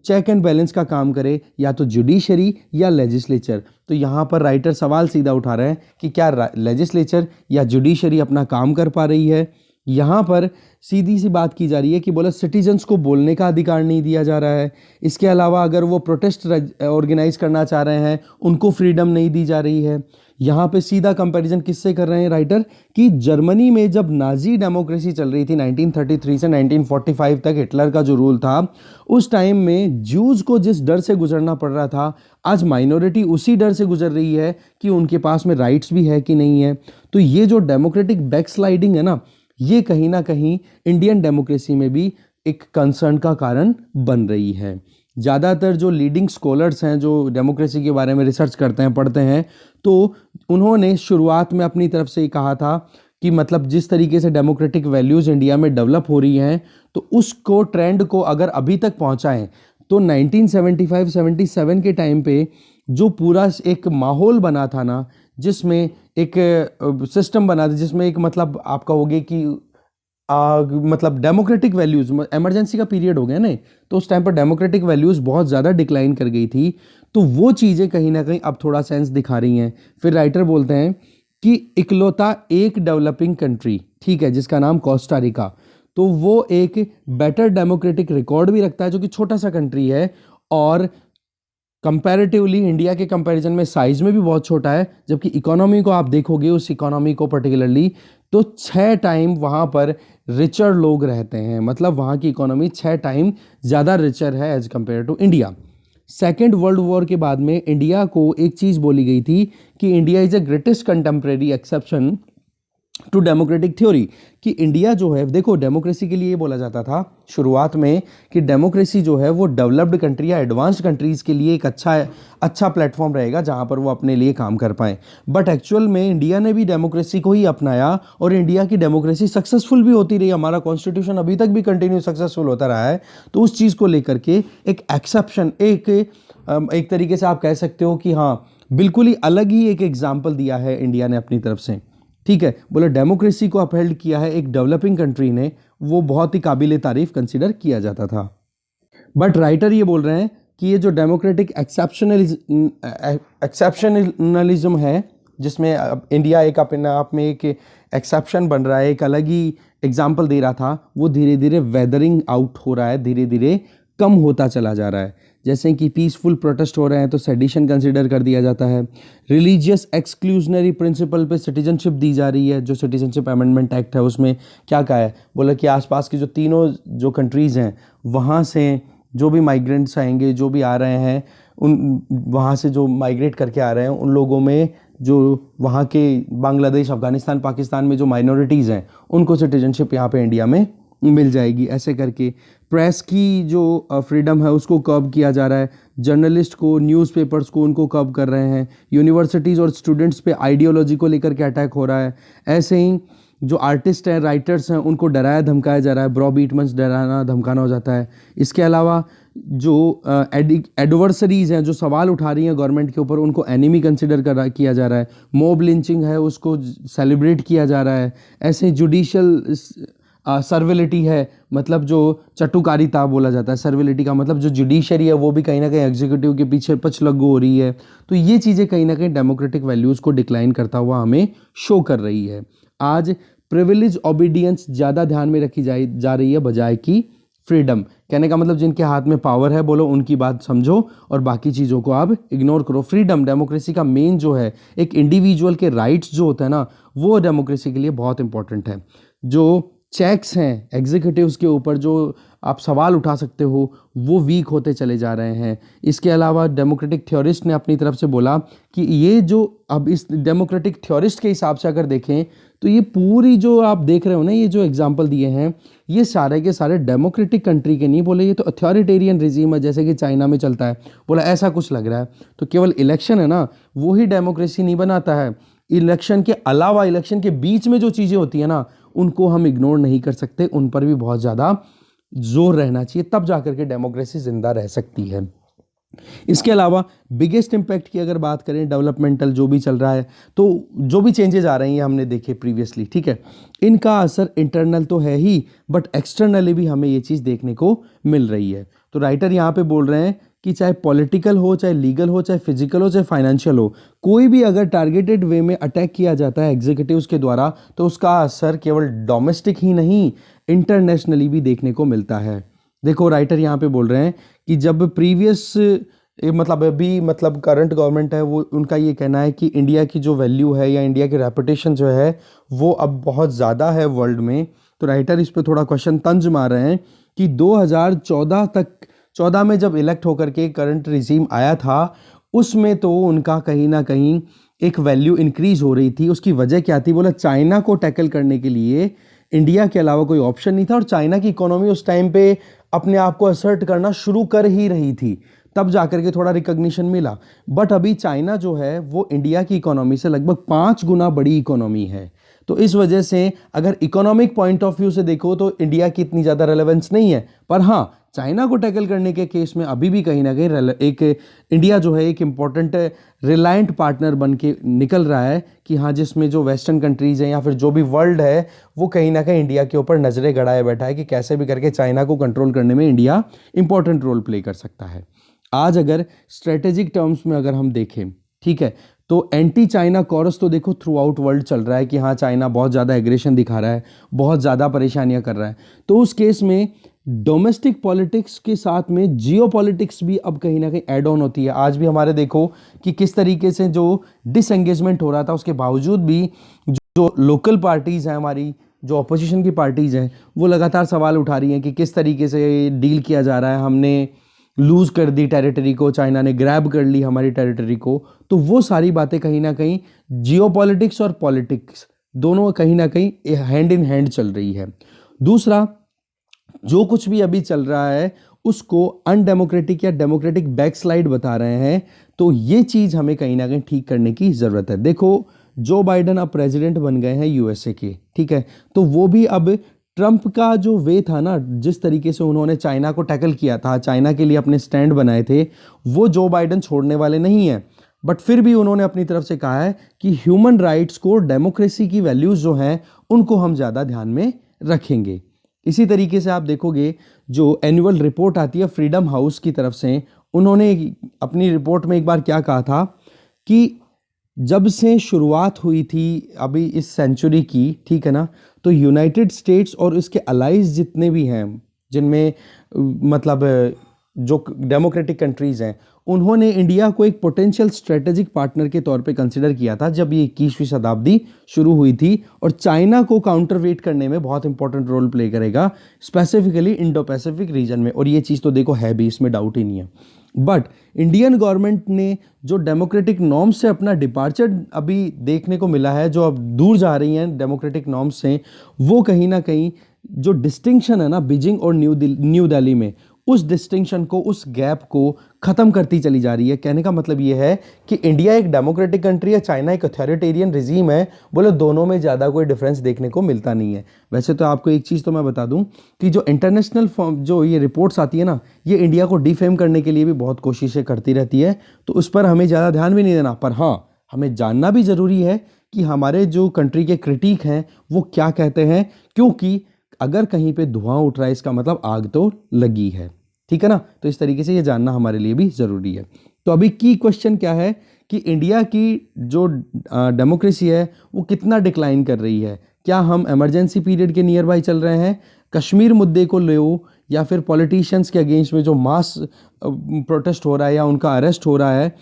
चेक एंड बैलेंस का काम करे या तो जुडिशरी या लेजिस्लेचर। तो यहाँ पर राइटर सवाल सीधा उठा रहे हैं कि क्या लेजिस्लेचर या जुडिशरी अपना काम कर पा रही है। यहाँ पर सीधी सी बात की जा रही है कि बोला सिटीजन्स को बोलने का अधिकार नहीं दिया जा रहा है। इसके अलावा अगर वो प्रोटेस्ट ऑर्गेनाइज करना चाह रहे हैं उनको फ्रीडम नहीं दी जा रही है। यहाँ पे सीधा कंपैरिजन किससे कर रहे हैं राइटर, कि जर्मनी में जब नाजी डेमोक्रेसी चल रही थी 1933 से 1945 तक, हिटलर का जो रूल था, उस टाइम में ज्यूज को जिस डर से गुजरना पड़ रहा था, आज माइनॉरिटी उसी डर से गुजर रही है कि उनके पास में राइट्स भी है कि नहीं है। तो ये जो डेमोक्रेटिक बैकस्लाइडिंग है ना, ये कहीं ना कहीं इंडियन डेमोक्रेसी में भी एक कंसर्न का कारण बन रही है। ज़्यादातर जो लीडिंग स्कॉलर्स हैं जो डेमोक्रेसी के बारे में रिसर्च करते हैं, पढ़ते हैं, तो उन्होंने शुरुआत में अपनी तरफ से ही कहा था कि मतलब जिस तरीके से डेमोक्रेटिक वैल्यूज़ इंडिया में डेवलप हो रही हैं तो उसको ट्रेंड को अगर अभी तक पहुंचाएं तो 1975-77 के टाइम पे जो पूरा एक माहौल बना था ना, जिसमें एक सिस्टम बना था, जिसमें एक मतलब आप कहोगे कि मतलब डेमोक्रेटिक वैल्यूज़, इमरजेंसी का पीरियड हो गया ना, तो उस टाइम पर डेमोक्रेटिक वैल्यूज़ बहुत ज़्यादा डिक्लाइन कर गई थी। तो वो चीज़ें कहीं ना कहीं अब थोड़ा सेंस दिखा रही हैं। फिर राइटर बोलते हैं कि इकलौता एक डेवलपिंग कंट्री, ठीक है, जिसका नाम कोस्टा रिका, तो वो एक बेटर डेमोक्रेटिक रिकॉर्ड भी रखता है, जो कि छोटा सा कंट्री है और कंपैरेटिवली इंडिया के कंपैरिजन में साइज में भी बहुत छोटा है। जबकि इकोनॉमी को आप देखोगे, उस इकोनॉमी को पर्टिकुलरली, तो 6 टाइम वहाँ पर रिचर लोग रहते हैं, मतलब वहाँ की इकोनॉमी 6 टाइम ज़्यादा रिचर है as compare to India. Second world war के बाद में इंडिया को एक चीज़ बोली गई थी कि India is a greatest contemporary exception to democratic theory कि इंडिया जो है, देखो डेमोक्रेसी के लिए ये बोला जाता था शुरुआत में कि डेमोक्रेसी जो है वो डेवलप्ड कंट्री या एडवांस्ड कंट्रीज़ के लिए एक अच्छा प्लेटफॉर्म रहेगा जहाँ पर वो अपने लिए काम कर पाएँ। बट एक्चुअल में इंडिया ने भी डेमोक्रेसी को ही अपनाया और इंडिया की डेमोक्रेसी सक्सेसफुल भी होती रही, हमारा कॉन्स्टिट्यूशन अभी तक भी कंटिन्यू सक्सेसफुल होता रहा है। तो उस चीज़ को लेकर के एक एक्सेप्शन, एक तरीके से आप कह सकते हो कि हाँ बिल्कुल ही अलग ही एक एग्जाम्पल दिया है इंडिया ने अपनी तरफ से। ठीक है, बोले डेमोक्रेसी को अपहेल्ड किया है एक डेवलपिंग कंट्री ने, वो बहुत ही काबिले तारीफ कंसिडर किया जाता था। बट राइटर ये बोल रहे हैं कि ये जो डेमोक्रेटिक एक्सेप्शनलिज्म है, जिसमें इंडिया एक अपने आप में एक एक्सेप्शन बन रहा है, एक अलग ही एग्जाम्पल दे रहा था, वो धीरे धीरे वेदरिंग आउट हो रहा है, धीरे धीरे कम होता चला जा रहा है। जैसे कि पीसफुल प्रोटेस्ट हो रहे हैं तो सेडिशन कंसिडर कर दिया जाता है। रिलीजियस एक्सक्लूजनरी प्रिंसिपल पे सिटीजनशिप दी जा रही है, जो सिटीजनशिप अमेंडमेंट एक्ट है उसमें क्या कहा है, बोला कि आसपास की जो तीनों जो कंट्रीज़ हैं वहाँ से जो भी माइग्रेंट्स आएंगे, जो भी आ रहे हैं, उन वहाँ से जो माइग्रेट करके आ रहे हैं उन लोगों में जो वहाँ के बांग्लादेश, अफ़गानिस्तान, पाकिस्तान में जो माइनॉरिटीज़ हैं उनको सिटीजनशिप यहाँ पे इंडिया में मिल जाएगी। ऐसे करके प्रेस की जो फ्रीडम है उसको कर्ब किया जा रहा है, जर्नलिस्ट को, न्यूज़पेपर्स को, उनको कर्ब कर रहे हैं। यूनिवर्सिटीज़ और स्टूडेंट्स पे आइडियोलॉजी को लेकर के अटैक हो रहा है। ऐसे ही जो आर्टिस्ट हैं, राइटर्स हैं, उनको डराया धमकाया जा रहा है, ब्रॉबीट मंच डराना धमकाना हो जाता है। इसके अलावा जो एडवर्सरीज़ हैं, जो सवाल उठा रही हैं गवर्नमेंट के ऊपर, उनको एनिमी कंसिडर किया जा रहा है। मॉब लिंचिंग है उसको सेलिब्रेट किया जा रहा है। ऐसे जुडिशल सर्विलिटी है, मतलब जो चटुकारिता बोला जाता है, सर्विलिटी का मतलब जो जुडिशरी है वो भी कहीं ना कहीं एग्जीक्यूटिव के पीछे पछलग्गू हो रही है। तो ये चीज़ें कहीं ना कहीं डेमोक्रेटिक वैल्यूज़ को डिक्लाइन करता हुआ हमें शो कर रही है। आज प्रिविलेज ओबीडियंस ज़्यादा ध्यान में रखी जा रही है बजाय कि फ्रीडम। कहने का मतलब जिनके हाथ में पावर है बोलो उनकी बात समझो और बाकी चीज़ों को आप इग्नोर करो। फ्रीडम डेमोक्रेसी का मेन जो है, एक इंडिविजुअल के राइट्स जो होता है ना, वो डेमोक्रेसी के लिए बहुत इंपॉर्टेंट है। जो चेक्स हैं एग्जीक्यूटिव्स के ऊपर, जो आप सवाल उठा सकते हो, वो वीक होते चले जा रहे हैं। इसके अलावा डेमोक्रेटिक थ्योरिस्ट ने अपनी तरफ से बोला कि ये जो अब इस डेमोक्रेटिक थ्योरिस्ट के हिसाब से अगर देखें तो ये पूरी जो आप देख रहे हो ना, ये जो एग्जाम्पल दिए हैं ये सारे के सारे डेमोक्रेटिक कंट्री के नहीं, बोले ये तो अथॉरिटेरियन रिजीम है जैसे कि चाइना में चलता है। बोला ऐसा कुछ लग रहा है। तो केवल इलेक्शन है ना, वो ही डेमोक्रेसी नहीं बनाता है। इलेक्शन के अलावा, इलेक्शन के बीच में जो चीज़ें होती है ना, उनको हम इग्नोर नहीं कर सकते, उन पर भी बहुत ज़्यादा जोर रहना चाहिए, तब जाकर के डेमोक्रेसी जिंदा रह सकती है। इसके अलावा बिगेस्ट इम्पैक्ट की अगर बात करें, डेवलपमेंटल जो भी चल रहा है, तो जो भी चेंजेस आ रहे हैं हमने देखे प्रीवियसली, ठीक है, इनका असर इंटरनल तो है ही बट एक्सटर्नली भी हमें ये चीज़ देखने को मिल रही है। तो राइटर यहाँ पे बोल रहे हैं कि चाहे पॉलिटिकल हो, चाहे लीगल हो, चाहे फिजिकल हो, चाहे फाइनेंशियल हो, कोई भी अगर टारगेटेड वे में अटैक किया जाता है एग्जीक्यूटिव्स के द्वारा तो उसका असर केवल डोमेस्टिक ही नहीं, इंटरनेशनली भी देखने को मिलता है। देखो राइटर यहाँ पे बोल रहे हैं कि जब प्रीवियस मतलब अभी मतलब करंट गवर्नमेंट है, वो उनका ये कहना है कि इंडिया की जो वैल्यू है या इंडिया की रेपुटेशन जो है वो अब बहुत ज़्यादा है वर्ल्ड में। तो राइटर इस पे थोड़ा क्वेश्चन तंज मार रहे हैं कि 2014 में जब इलेक्ट होकर के करंट रिजीम आया था, उसमें तो उनका कहीं ना कहीं एक वैल्यू इंक्रीज हो रही थी। उसकी वजह क्या थी? बोला चाइना को टैकल करने के लिए इंडिया के अलावा कोई ऑप्शन नहीं था और चाइना की इकोनॉमी उस टाइम पे अपने आप को असर्ट करना शुरू कर ही रही थी, तब जाकर के थोड़ा रिकॉग्निशन मिला। बट अभी चाइना जो है वो इंडिया की इकोनॉमी से लगभग 5 गुना बड़ी इकोनॉमी है। तो इस वजह से अगर इकोनॉमिक पॉइंट ऑफ व्यू से देखो तो इंडिया की इतनी ज़्यादा रेलेवेंस नहीं है, पर हाँ चाइना को टैकल करने के केस में अभी भी कहीं ना कहीं एक इंडिया जो है एक इम्पॉर्टेंट रिलायंट पार्टनर बन के निकल रहा है कि हाँ, जिसमें जो वेस्टर्न कंट्रीज़ हैं या फिर जो भी वर्ल्ड है वो कहीं ना कहीं इंडिया के ऊपर नज़रें गड़ाए बैठा है कि कैसे भी करके चाइना को कंट्रोल करने में इंडिया इंपॉर्टेंट रोल प्ले कर सकता है। आज अगर स्ट्रेटेजिक टर्म्स में अगर हम देखें, ठीक है, तो एंटी चाइना कॉरस तो देखो थ्रू आउट वर्ल्ड चल रहा है कि हाँ चाइना बहुत ज़्यादा एग्रेशन दिखा रहा है, बहुत ज़्यादा परेशानियां कर रहा है। तो उस केस में डोमेस्टिक पॉलिटिक्स के साथ में जियो पॉलिटिक्स भी अब कहीं ना कहीं एड ऑन होती है। आज भी हमारे देखो कि किस तरीके से जो डिसएंगेजमेंट हो रहा था उसके बावजूद भी जो लोकल पार्टीज़ हैं, हमारी जो अपोजिशन की पार्टीज़ हैं, वो लगातार सवाल उठा रही हैं कि किस तरीके से डील किया जा रहा है, हमने लूज़ कर दी टेरिटरी को, चाइना ने ग्रैब कर ली हमारी टेरिटरी को। तो वो सारी बातें कहीं ना कहीं जियोपॉलिटिक्स और पॉलिटिक्स दोनों कहीं ना कहीं हैंड इन हैंड चल रही है। दूसरा, जो कुछ भी अभी चल रहा है उसको अनडेमोक्रेटिक या डेमोक्रेटिक बैकस्लाइड बता रहे हैं, तो ये चीज़ हमें कहीं ना कहीं ठीक करने की ज़रूरत है। देखो, जो बाइडन अब प्रेसिडेंट बन गए हैं यूएसए के, ठीक है, तो वो भी अब ट्रंप का जो वे था ना, जिस तरीके से उन्होंने चाइना को टैकल किया था, चाइना के लिए अपने स्टैंड बनाए थे, वो जो बाइडन छोड़ने वाले नहीं हैं। बट फिर भी उन्होंने अपनी तरफ से कहा है कि ह्यूमन राइट्स को, डेमोक्रेसी की वैल्यूज़ जो हैं उनको हम ज़्यादा ध्यान में रखेंगे। इसी तरीके से आप देखोगे जो एनुअल रिपोर्ट आती है फ्रीडम हाउस की तरफ से, उन्होंने अपनी रिपोर्ट में एक बार क्या कहा था कि जब से शुरुआत हुई थी अभी इस सेंचुरी की, ठीक है ना, तो यूनाइटेड स्टेट्स और उसके अलाइज जितने भी हैं, जिनमें मतलब जो डेमोक्रेटिक कंट्रीज़ हैं, उन्होंने इंडिया को एक पोटेंशियल स्ट्रेटेजिक पार्टनर के तौर पे कंसिडर किया था जब ये 21वीं शताब्दी शुरू हुई थी, और चाइना को काउंटरवेट करने में बहुत इंपॉर्टेंट रोल प्ले करेगा, स्पेसिफिकली इंडो पैसिफिक रीजन में। और ये चीज़ तो देखो है भी, इसमें डाउट ही नहीं है। बट इंडियन गवर्नमेंट ने जो डेमोक्रेटिक नॉर्म्स से अपना डिपार्चर अभी देखने को मिला है, जो अब दूर जा रही हैं डेमोक्रेटिक नॉर्म्स से, वो कहीं ना कहीं जो डिस्टिंक्शन है ना बीजिंग और न्यू दिल्ली में, उस डिस्टिंक्शन को, उस गैप को ख़त्म करती चली जा रही है। कहने का मतलब ये है कि इंडिया एक डेमोक्रेटिक कंट्री है, चाइना एक अथॉरिटेरियन रिजीम है, बोले दोनों में ज़्यादा कोई डिफरेंस देखने को मिलता नहीं है। वैसे तो आपको एक चीज़ तो मैं बता दूं कि जो इंटरनेशनल जो ये रिपोर्ट्स आती है ना, ये इंडिया को डिफेम करने के लिए भी बहुत कोशिशें करती रहती है, तो उस पर हमें ज़्यादा ध्यान भी नहीं देना। पर हाँ, हमें जानना भी ज़रूरी है कि हमारे जो कंट्री के क्रिटिक हैं वो क्या कहते हैं, क्योंकि अगर कहीं पे धुआं उठ रहा है इसका मतलब आग तो लगी है, ठीक है ना। तो इस तरीके से ये जानना हमारे लिए भी ज़रूरी है। तो अभी की क्वेश्चन क्या है कि इंडिया की जो डेमोक्रेसी है वो कितना डिक्लाइन कर रही है। क्या हम इमरजेंसी पीरियड के नियर बाई चल रहे हैं, कश्मीर मुद्दे को लो, या फिर पॉलिटिशियंस के अगेंस्ट में जो मास प्रोटेस्ट हो रहा है या उनका अरेस्ट हो रहा है,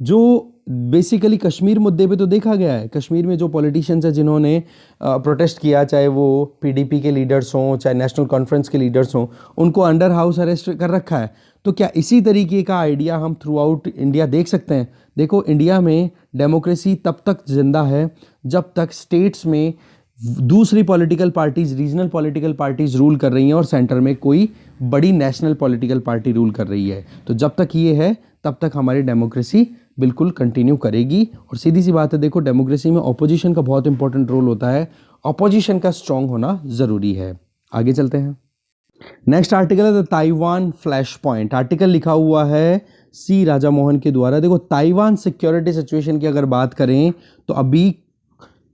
जो बेसिकली कश्मीर मुद्दे पे तो देखा गया है, कश्मीर में जो पॉलिटिशियंस हैं जिन्होंने प्रोटेस्ट किया, चाहे वो पीडीपी के लीडर्स हों, चाहे नेशनल कॉन्फ्रेंस के लीडर्स हों, उनको अंडर हाउस अरेस्ट कर रखा है। तो क्या इसी तरीके का आइडिया हम थ्रू आउट इंडिया देख सकते हैं? देखो, इंडिया में डेमोक्रेसी तब तक जिंदा है जब तक स्टेट्स में दूसरी political parties, regional political parties rule कर रही हैं और सेंटर में कोई बड़ी नेशनल पॉलिटिकल पार्टी रूल कर रही है। तो जब तक ये है तब तक हमारी डेमोक्रेसी बिल्कुल कंटिन्यू करेगी। और सीधी सी बात है, देखो डेमोक्रेसी में ऑपोजिशन का बहुत इंपॉर्टेंट रोल होता है, ऑपोजिशन का स्ट्रांग होना ज़रूरी है। आगे चलते हैं। नेक्स्ट आर्टिकल है the Taiwan flash point. Article लिखा हुआ है सी राजा मोहन के द्वारा। देखो, ताइवान सिक्योरिटी सिचुएशन की अगर बात करें तो अभी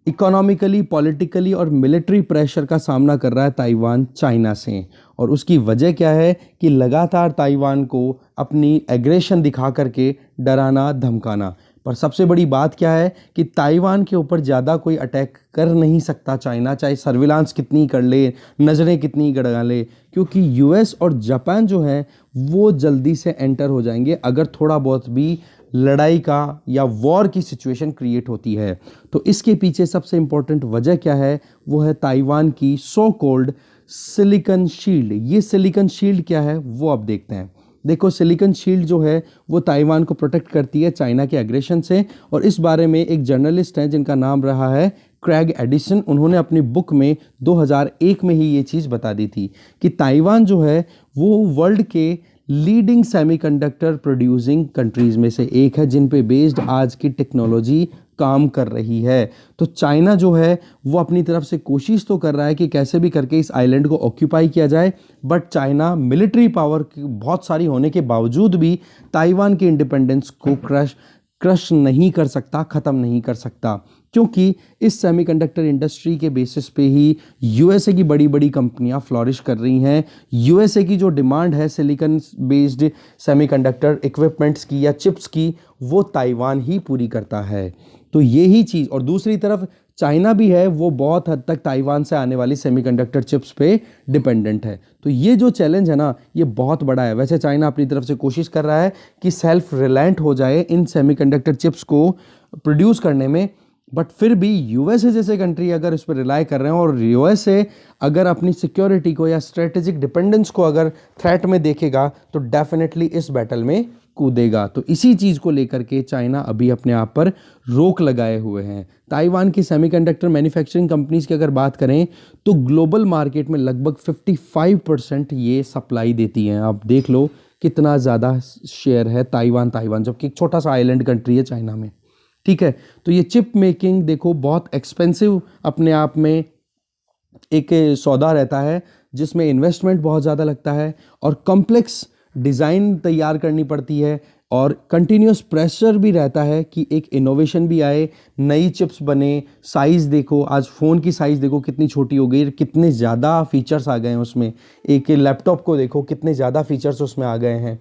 इकोनॉमिकली, पॉलिटिकली और मिलिट्री प्रेशर का सामना कर रहा है ताइवान चाइना से। और उसकी वजह क्या है कि लगातार ताइवान को अपनी एग्रेशन दिखा करके डराना, धमकाना। पर सबसे बड़ी बात क्या है कि ताइवान के ऊपर ज़्यादा कोई अटैक कर नहीं सकता चाइना, चाहे सर्विलांस कितनी कर ले, नज़रें कितनी गड़ा ले, क्योंकि यूएस और जापान जो है वो जल्दी से एंटर हो जाएंगे अगर थोड़ा बहुत भी लड़ाई का या वॉर की सिचुएशन क्रिएट होती है। तो इसके पीछे सबसे इम्पोर्टेंट वजह क्या है, वो है ताइवान की सो कॉल्ड सिलिकॉन शील्ड। ये सिलिकॉन शील्ड क्या है वो अब देखते हैं। देखो, सिलिकॉन शील्ड जो है वो ताइवान को प्रोटेक्ट करती है चाइना के एग्रेशन से। और इस बारे में एक जर्नलिस्ट हैं जिनका नाम रहा है क्रेग एडिसन, उन्होंने अपनी बुक में 2001 में ही ये चीज़ बता दी थी कि ताइवान जो है वो वर्ल्ड के लीडिंग सेमीकंडक्टर प्रोड्यूसिंग कंट्रीज़ में से एक है, जिन पे बेस्ड आज की टेक्नोलॉजी काम कर रही है। तो चाइना जो है वो अपनी तरफ से कोशिश तो कर रहा है कि कैसे भी करके इस आइलैंड को ऑक्यूपाई किया जाए, बट चाइना मिलिट्री पावर बहुत सारी होने के बावजूद भी ताइवान के इंडिपेंडेंस को क्रश नहीं कर सकता, ख़त्म नहीं कर सकता, क्योंकि इस सेमीकंडक्टर इंडस्ट्री के बेसिस पे ही यूएसए की बड़ी बड़ी कंपनियां फ्लॉरिश कर रही हैं। यूएसए की जो डिमांड है सिलिकॉन बेस्ड सेमीकंडक्टर इक्विपमेंट्स की या चिप्स की, वो ताइवान ही पूरी करता है। तो यही चीज़, और दूसरी तरफ चाइना भी है, वो बहुत हद तक ताइवान से आने वाली सेमीकंडक्टर चिप्स पे डिपेंडेंट है। तो ये जो चैलेंज है ना, ये बहुत बड़ा है। वैसे चाइना अपनी तरफ से कोशिश कर रहा है कि सेल्फ रिलायंट हो जाए इन सेमीकंडक्टर चिप्स को प्रोड्यूस करने में, बट फिर भी यूएसए जैसे कंट्री अगर इस पर रिलाई कर रहे हैं और यूएसए अगर अपनी सिक्योरिटी को या स्ट्रेटेजिक डिपेंडेंस को अगर थ्रेट में देखेगा तो डेफिनेटली इस बैटल में कूदेगा। तो इसी चीज़ को लेकर के चाइना अभी अपने आप पर रोक लगाए हुए हैं। ताइवान की सेमीकंडक्टर मैन्युफैक्चरिंग कंपनीज की अगर बात करें तो ग्लोबल मार्केट में लगभग 55% ये सप्लाई देती हैं। आप देख लो कितना ज़्यादा शेयर है ताइवान, जबकि एक छोटा सा आइलैंड कंट्री है चाइना में, ठीक है। तो ये चिप मेकिंग देखो बहुत एक्सपेंसिव अपने आप में एक सौदा रहता है, जिसमें इन्वेस्टमेंट बहुत ज़्यादा लगता है और कॉम्प्लेक्स डिज़ाइन तैयार करनी पड़ती है और कंटिन्यूस प्रेशर भी रहता है कि एक इनोवेशन भी आए, नई चिप्स बने। साइज़ देखो, आज फ़ोन की साइज़ देखो कितनी छोटी हो गई, कितने ज़्यादा फीचर्स आ गए हैं उसमें। एक लैपटॉप को देखो कितने ज़्यादा फीचर्स उसमें आ गए हैं।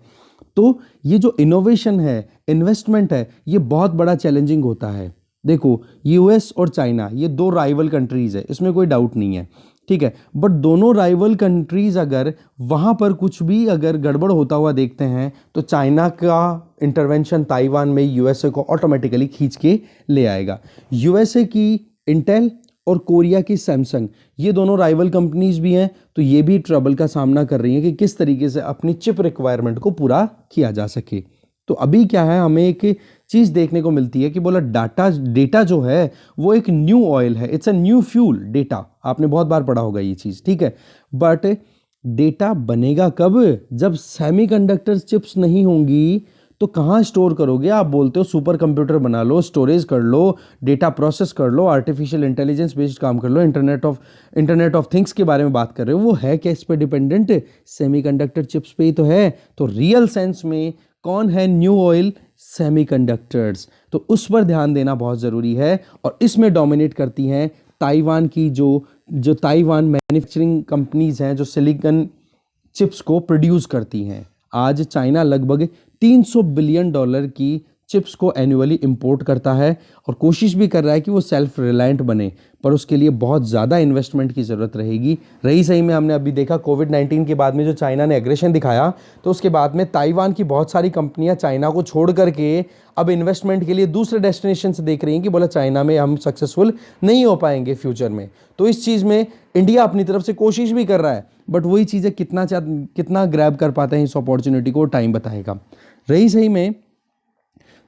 तो ये जो इनोवेशन है, इन्वेस्टमेंट है, ये बहुत बड़ा चैलेंजिंग होता है। देखो यूएस और चाइना ये दो राइवल कंट्रीज़ है, इसमें कोई डाउट नहीं है, ठीक है। बट दोनों राइवल कंट्रीज़ अगर वहाँ पर कुछ भी अगर गड़बड़ होता हुआ देखते हैं तो चाइना का इंटरवेंशन ताइवान में यूएसए को ऑटोमेटिकली खींच के ले आएगा। यूएसए की इंटेल और कोरिया की सैमसंग, ये दोनों राइवल कंपनीज भी हैं, तो ये भी ट्रबल का सामना कर रही हैं कि किस तरीके से अपनी चिप रिक्वायरमेंट को पूरा किया जा सके। तो अभी क्या है, हमें एक चीज़ देखने को मिलती है कि बोला डेटा जो है वो एक न्यू ऑयल है, it's a new fuel. Data आपने बहुत बार पढ़ा होगा ये चीज़, ठीक है। बट डेटा बनेगा कब? जब सेमीकंडक्टर चिप्स नहीं होंगी तो कहाँ स्टोर करोगे? आप बोलते हो सुपर कंप्यूटर बना लो, स्टोरेज कर लो, डेटा प्रोसेस कर लो, आर्टिफिशियल इंटेलिजेंस बेस्ड काम कर लो, इंटरनेट ऑफ थिंग्स के बारे में बात कर रहे हो। वो है क्या इस पे डिपेंडेंट? सेमीकंडक्टर चिप्स पे ही तो है। तो रियल सेंस में कौन है न्यू ऑयल? सेमीकंडक्टर्स। तो उस पर ध्यान देना बहुत ज़रूरी है और इसमें डोमिनेट करती हैं ताइवान की जो ताइवान मैन्युफैक्चरिंग कंपनीज हैं जो सिलिकॉन चिप्स को प्रोड्यूस करती हैं। आज चाइना लगभग $300 बिलियन की चिप्स को एनुअली इंपोर्ट करता है और कोशिश भी कर रहा है कि वो सेल्फ रिलायंट बने, पर उसके लिए बहुत ज़्यादा इन्वेस्टमेंट की ज़रूरत रहेगी। रही सही में हमने अभी देखा कोविड-19 के बाद में जो चाइना ने एग्रेशन दिखाया, तो उसके बाद में ताइवान की बहुत सारी कंपनियां चाइना को छोड़ करके अब इन्वेस्टमेंट के लिए दूसरे डेस्टिनेशन से देख रही हैं कि बोला चाइना में हम सक्सेसफुल नहीं हो पाएंगे फ्यूचर में। तो इस चीज़ में इंडिया अपनी तरफ से कोशिश भी कर रहा है, बट वही चीज़ें कितना ग्रैब कर पाते हैं इस अपॉर्चुनिटी को, टाइम बताएगा। रही सही में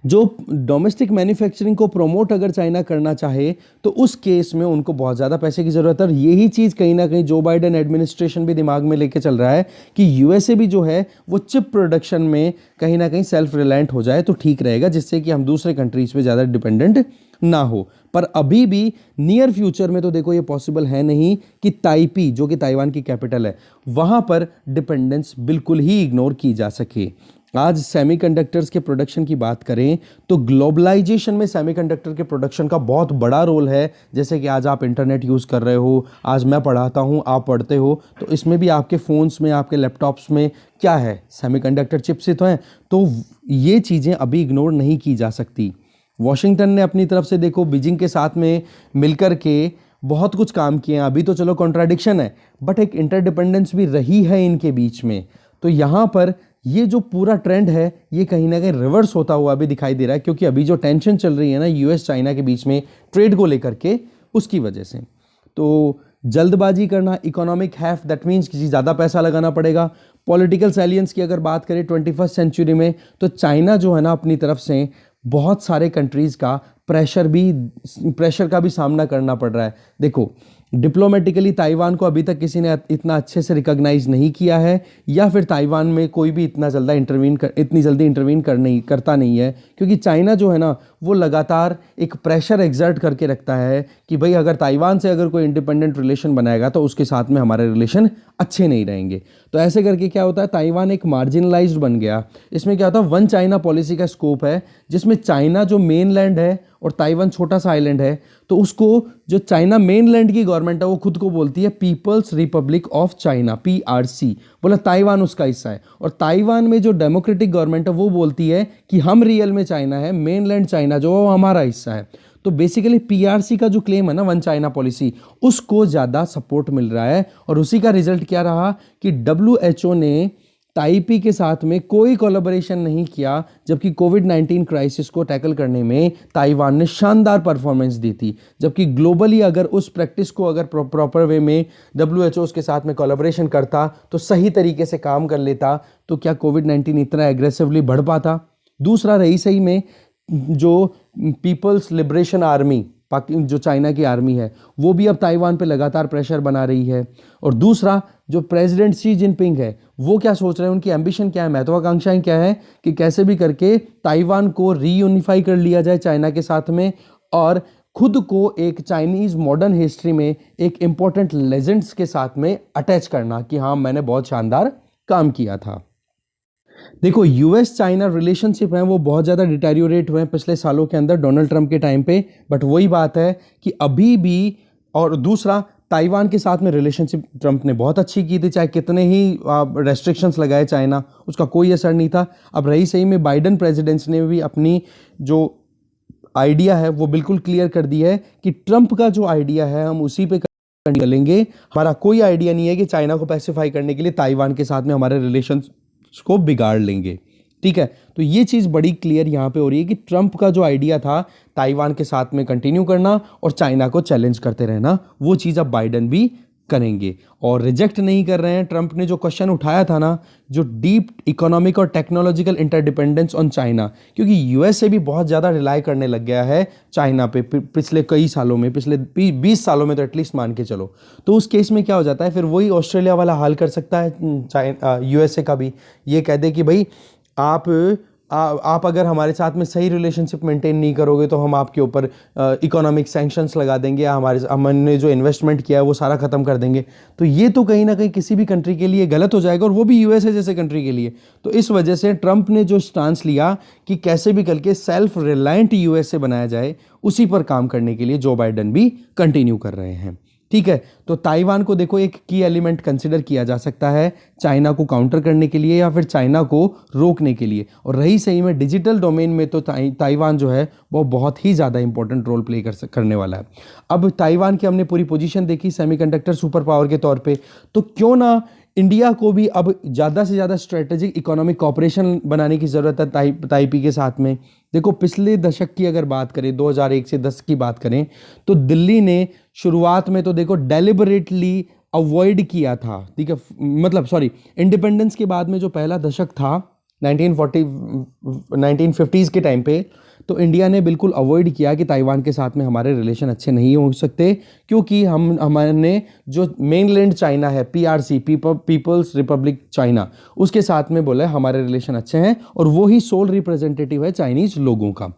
जो डोमेस्टिक मैन्युफैक्चरिंग को प्रमोट अगर चाइना करना चाहे तो उस केस में उनको बहुत ज़्यादा पैसे की ज़रूरत है। और यही चीज़ कहीं ना कहीं जो बाइडेन एडमिनिस्ट्रेशन भी दिमाग में लेके चल रहा है कि यूएसए भी जो है वो चिप प्रोडक्शन में कहीं ना कहीं सेल्फ रिलायंट हो जाए तो ठीक रहेगा, जिससे कि हम दूसरे कंट्रीज़ पे ज़्यादा डिपेंडेंट ना हो। पर अभी भी नियर फ्यूचर में तो देखो ये पॉसिबल है नहीं कि ताइपी जो कि ताइवान की कैपिटल है वहाँ पर डिपेंडेंस बिल्कुल ही इग्नोर की जा सके। आज सेमीकंडक्टर्स के प्रोडक्शन की बात करें तो ग्लोबलाइजेशन में सेमीकंडक्टर के प्रोडक्शन का बहुत बड़ा रोल है। जैसे कि आज आप इंटरनेट यूज़ कर रहे हो, आज मैं पढ़ाता हूँ, आप पढ़ते हो, तो इसमें भी आपके फ़ोन्स में, आपके लैपटॉप्स में क्या है? सेमीकंडक्टर चिप्स ही तो हैं। तो ये चीज़ें अभी इग्नोर नहीं की जा सकती। वॉशिंगटन ने अपनी तरफ से देखो बीजिंग के साथ में मिलकर के बहुत कुछ काम किए हैं। अभी तो चलो कॉन्ट्राडिक्शन है, बट एक इंटरडिपेंडेंस भी रही है इनके बीच में। तो यहाँ पर ये जो पूरा ट्रेंड है ये कहीं ना कहीं रिवर्स होता हुआ भी दिखाई दे रहा है, क्योंकि अभी जो टेंशन चल रही है ना यूएस चाइना के बीच में ट्रेड को लेकर के, उसकी वजह से। तो जल्दबाजी करना, इकोनॉमिक हैफ, दैट मीन्स किसी ज़्यादा पैसा लगाना पड़ेगा। पॉलिटिकल सैलियंस की अगर बात करें 21st सेंचुरी में, तो चाइना जो है ना अपनी तरफ से बहुत सारे कंट्रीज़ का प्रेशर का भी सामना करना पड़ रहा है। देखो डिप्लोमेटिकली ताइवान को अभी तक किसी ने इतना अच्छे से रिकॉग्नाइज नहीं किया है, या फिर ताइवान में कोई भी इतनी जल्दी इंटरवीन करता नहीं है, क्योंकि चाइना जो है ना वो लगातार एक प्रेशर एग्जर्ट करके रखता है कि भाई अगर ताइवान से अगर कोई इंडिपेंडेंट रिलेशन बनाएगा तो उसके साथ में हमारे रिलेशन अच्छे नहीं रहेंगे। तो ऐसे करके क्या होता है, ताइवान एक मार्जिनलाइज्ड बन गया। इसमें क्या होता है, वन चाइना पॉलिसी का स्कोप है, जिसमें चाइना जो मेनलैंड है और ताइवान छोटा सा आइलैंड है, तो उसको जो चाइना मेनलैंड की गवर्नमेंट है वो खुद को बोलती है People's Republic of China, PRC, बोला ताइवान उसका हिस्सा है। और ताइवान में जो डेमोक्रेटिक गवर्नमेंट है वो बोलती है कि हम रियल में चाइना है, मेनलैंड चाइना जो है वो हमारा हिस्सा है। तो बेसिकली PRC का जो क्लेम है ना, वन चाइना पॉलिसी, उसको ज़्यादा सपोर्ट मिल रहा है। और उसी का रिजल्ट क्या रहा कि WHO ने ताइपी के साथ में कोई कोलैबोरेशन नहीं किया, जबकि कोविड-19 क्राइसिस को टैकल करने में ताइवान ने शानदार परफॉर्मेंस दी थी। जबकि ग्लोबली अगर उस प्रैक्टिस को अगर प्रॉपर वे में WHO के साथ में कोलैबोरेशन करता, तो सही तरीके से काम कर लेता, तो क्या कोविड-19 इतना एग्रेसिवली बढ़ पाता? दूसरा, रही सही में जो पीपल्स लिबरेशन आर्मी जो चाइना की आर्मी है, वो भी अब ताइवान पे लगातार प्रेशर बना रही है। और दूसरा, जो प्रेसिडेंट शी जिनपिंग है, वो क्या सोच रहे हैं, उनकी एम्बिशन क्या है, महत्वाकांक्षाएं क्या है कि कैसे भी करके ताइवान को रीयूनिफाई कर लिया जाए चाइना के साथ में, और खुद को एक चाइनीज मॉडर्न हिस्ट्री में एक इंपॉर्टेंट लेजेंड्स के साथ में अटैच करना कि हाँ, मैंने बहुत शानदार काम किया था। देखो, यूएस चाइना रिलेशनशिप है वो बहुत ज़्यादा डिटेरियोरेट हुए हैं पिछले सालों के अंदर डोनाल्ड ट्रंप के टाइम पे, बट वही बात है कि अभी भी, और दूसरा, ताइवान के साथ में रिलेशनशिप ट्रंप ने बहुत अच्छी की थी, चाहे कितने ही रेस्ट्रिक्शंस लगाए चाइना, उसका कोई असर नहीं था। अब रही सही में बाइडेन प्रेसिडेंट्स ने भी अपनी जो आइडिया है वो बिल्कुल क्लियर कर दी है कि ट्रंप का जो आइडिया है हम उसी पे चलेंगे। हमारा कोई आइडिया नहीं है कि चाइना को पैसिफाई करने के लिए ताइवान के साथ में हमारे रिलेशन को बिगाड़ लेंगे। ठीक है, तो ये चीज़ बड़ी क्लियर यहाँ पे हो रही है कि ट्रंप का जो आइडिया था ताइवान के साथ में कंटिन्यू करना और चाइना को चैलेंज करते रहना, वो चीज़ अब बाइडेन भी करेंगे और रिजेक्ट नहीं कर रहे हैं। ट्रंप ने जो क्वेश्चन उठाया था ना, जो डीप इकोनॉमिक और टेक्नोलॉजिकल इंटरडिपेंडेंस ऑन चाइना, क्योंकि यूएसए भी बहुत ज़्यादा रिलाई करने लग गया है चाइना पे पिछले कई सालों में, पिछले 20 सालों में तो एटलीस्ट मान के चलो। तो उस केस में क्या हो जाता है, फिर वही ऑस्ट्रेलिया वाला हाल कर सकता है यूएसए का भी, ये कह दे कि भाई आप अगर हमारे साथ में सही रिलेशनशिप मेंटेन नहीं करोगे तो हम आपके ऊपर इकोनॉमिक सैंक्शंस लगा देंगे, हमने जो इन्वेस्टमेंट किया है वो सारा ख़त्म कर देंगे। तो ये तो कहीं ना कहीं किसी भी कंट्री के लिए गलत हो जाएगा, और वो भी यूएसए जैसे कंट्री के लिए। तो इस वजह से ट्रंप ने जो स्टांस लिया कि कैसे भी करके सेल्फ रिलायंट यूएसए बनाया जाए, उसी पर काम करने के लिए जो बाइडेन भी कंटिन्यू कर रहे हैं। ठीक है, तो ताइवान को देखो एक की एलिमेंट कंसिडर किया जा सकता है चाइना को काउंटर करने के लिए या फिर चाइना को रोकने के लिए। और रही सही में डिजिटल डोमेन में तो ताइवान जो है वो बहुत ही ज़्यादा इंपॉर्टेंट रोल प्ले करने वाला है। अब ताइवान की हमने पूरी पोजीशन देखी सेमीकंडक्टर सुपर पावर के तौर पे, तो क्यों ना इंडिया को भी अब ज़्यादा से ज़्यादा स्ट्रेटेजिक इकोनॉमिक कॉपरेशन बनाने की ज़रूरत है ताइपी के साथ में। देखो, पिछले दशक की अगर बात करें, 2001 से 10 की बात करें, तो दिल्ली ने शुरुआत में तो देखो डेलिबरेटली अवॉइड किया था। ठीक है, मतलब सॉरी, इंडिपेंडेंस के बाद में जो पहला दशक था 1950s के टाइम पे, तो इंडिया ने बिल्कुल अवॉइड किया कि ताइवान के साथ में हमारे रिलेशन अच्छे नहीं हो सकते, क्योंकि हमने जो मेनलैंड चाइना है, PRC, पीपल्स रिपब्लिक चाइना, उसके साथ में बोला है हमारे रिलेशन अच्छे हैं, और वो ही सोल रिप्रेजेंटेटिव है चाइनीज लोगों का।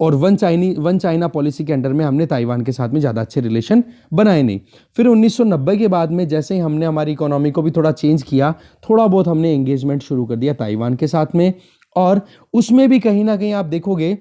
और वन चाइना पॉलिसी के अंडर में हमने ताइवान के साथ में ज़्यादा अच्छे रिलेशन बनाए नहीं। फिर 1990 के बाद में जैसे ही हमने हमारी इकोनॉमी को भी थोड़ा चेंज किया, थोड़ा बहुत हमने एंगेजमेंट शुरू कर दिया ताइवान के साथ में, और उसमें भी कहीं ना कहीं आप देखोगे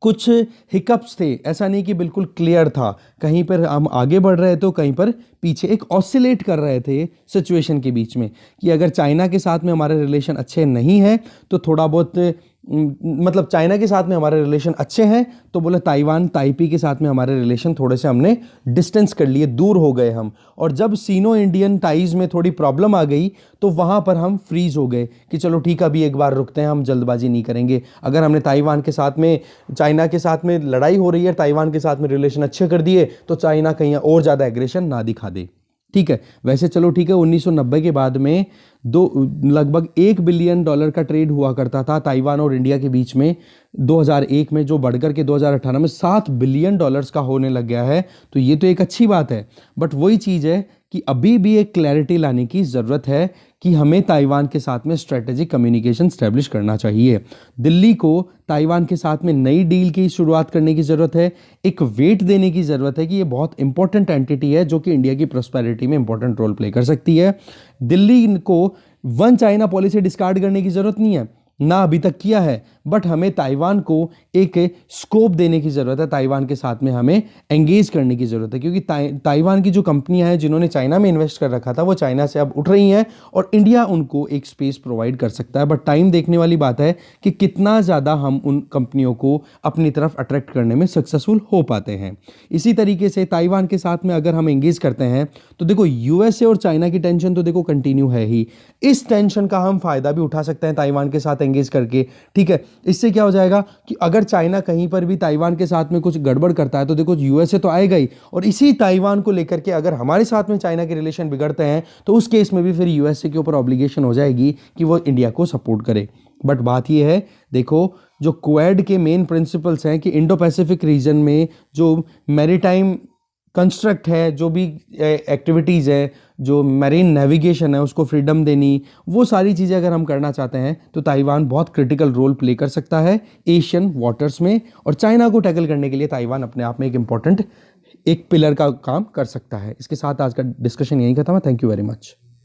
कुछ हिकअप्स थे, ऐसा नहीं कि बिल्कुल क्लियर था, कहीं पर हम आगे बढ़ रहे थे, कहीं पर पीछे, एक ऑसिलेट कर रहे थे सिचुएशन के बीच में, कि अगर चाइना के साथ में हमारे रिलेशन अच्छे नहीं हैं तो थोड़ा बहुत मतलब चाइना के साथ में हमारे रिलेशन अच्छे हैं तो बोले ताइपी के साथ में हमारे रिलेशन थोड़े से हमने डिस्टेंस कर लिए, दूर हो गए हम। और जब सीनो इंडियन टाइज में थोड़ी प्रॉब्लम आ गई तो वहाँ पर हम फ्रीज हो गए कि चलो ठीक है, अभी एक बार रुकते हैं, हम जल्दबाजी नहीं करेंगे। अगर हमने ताइवान के साथ में, चाइना के साथ में लड़ाई हो रही है, ताइवान के साथ में रिलेशन अच्छे कर दिए तो चाइना कहीं और ज़्यादा एग्रेशन ना दिखा दे। ठीक है, वैसे चलो ठीक है, 1990 के बाद में लगभग $1 बिलियन का ट्रेड हुआ करता था ताइवान और इंडिया के बीच में 2001 में, जो बढ़कर के 2018 में $7 बिलियन का होने लग गया है। तो ये तो एक अच्छी बात है, बट वही चीज़ है कि अभी भी एक क्लैरिटी लाने की ज़रूरत है कि हमें ताइवान के साथ में स्ट्रेटेजिक कम्युनिकेशन स्टैब्लिश करना चाहिए। दिल्ली को ताइवान के साथ में नई डील की शुरुआत करने की ज़रूरत है, एक वेट देने की ज़रूरत है कि ये बहुत इंपॉर्टेंट एंटिटी है जो कि इंडिया की प्रॉस्पेरिटी में इंपॉर्टेंट रोल प्ले कर सकती है। दिल्ली को वन चाइना पॉलिसी डिस्कार्ड करने की ज़रूरत नहीं है, ना अभी तक किया है, बट हमें ताइवान को एक स्कोप देने की ज़रूरत है, ताइवान के साथ में हमें एंगेज करने की ज़रूरत है, क्योंकि ताइवान की जो कंपनियां हैं जिन्होंने चाइना में इन्वेस्ट कर रखा था वो चाइना से अब उठ रही हैं और इंडिया उनको एक स्पेस प्रोवाइड कर सकता है। बट टाइम देखने वाली बात है कि कितना ज़्यादा हम उन कंपनियों को अपनी तरफ अट्रैक्ट करने में सक्सेसफुल हो पाते हैं। इसी तरीके से ताइवान के साथ में अगर हम एंगेज करते हैं तो देखो यूएसए और चाइना की टेंशन तो देखो कंटिन्यू है ही, इस टेंशन का हम फायदा भी उठा सकते हैं ताइवान के साथ एंगेज करके। ठीक है, इससे क्या हो जाएगा कि अगर चाइना कहीं पर भी ताइवान के साथ में कुछ गड़बड़ करता है तो देखो यूएसए तो आएगा ही, और इसी ताइवान को लेकर के अगर हमारे साथ में चाइना के रिलेशन बिगड़ते हैं तो उस केस में भी फिर यूएसए के ऊपर ऑब्लिगेशन हो जाएगी कि वो इंडिया को सपोर्ट करे। बट बात यह है, देखो जो क्वाड के मेन प्रिंसिपल्स हैं कि इंडो पैसिफिक रीजन में जो मैरीटाइम कंस्ट्रक्ट है, जो भी एक्टिविटीज़ है, जो मैरीन नेविगेशन है उसको फ्रीडम देनी, वो सारी चीज़ें अगर हम करना चाहते हैं तो ताइवान बहुत क्रिटिकल रोल प्ले कर सकता है एशियन वाटर्स में, और चाइना को टैकल करने के लिए ताइवान अपने आप में एक इम्पॉर्टेंट एक पिलर का काम कर सकता है। इसके साथ आज का डिस्कशन यहीं खत्म है। Thank you very much.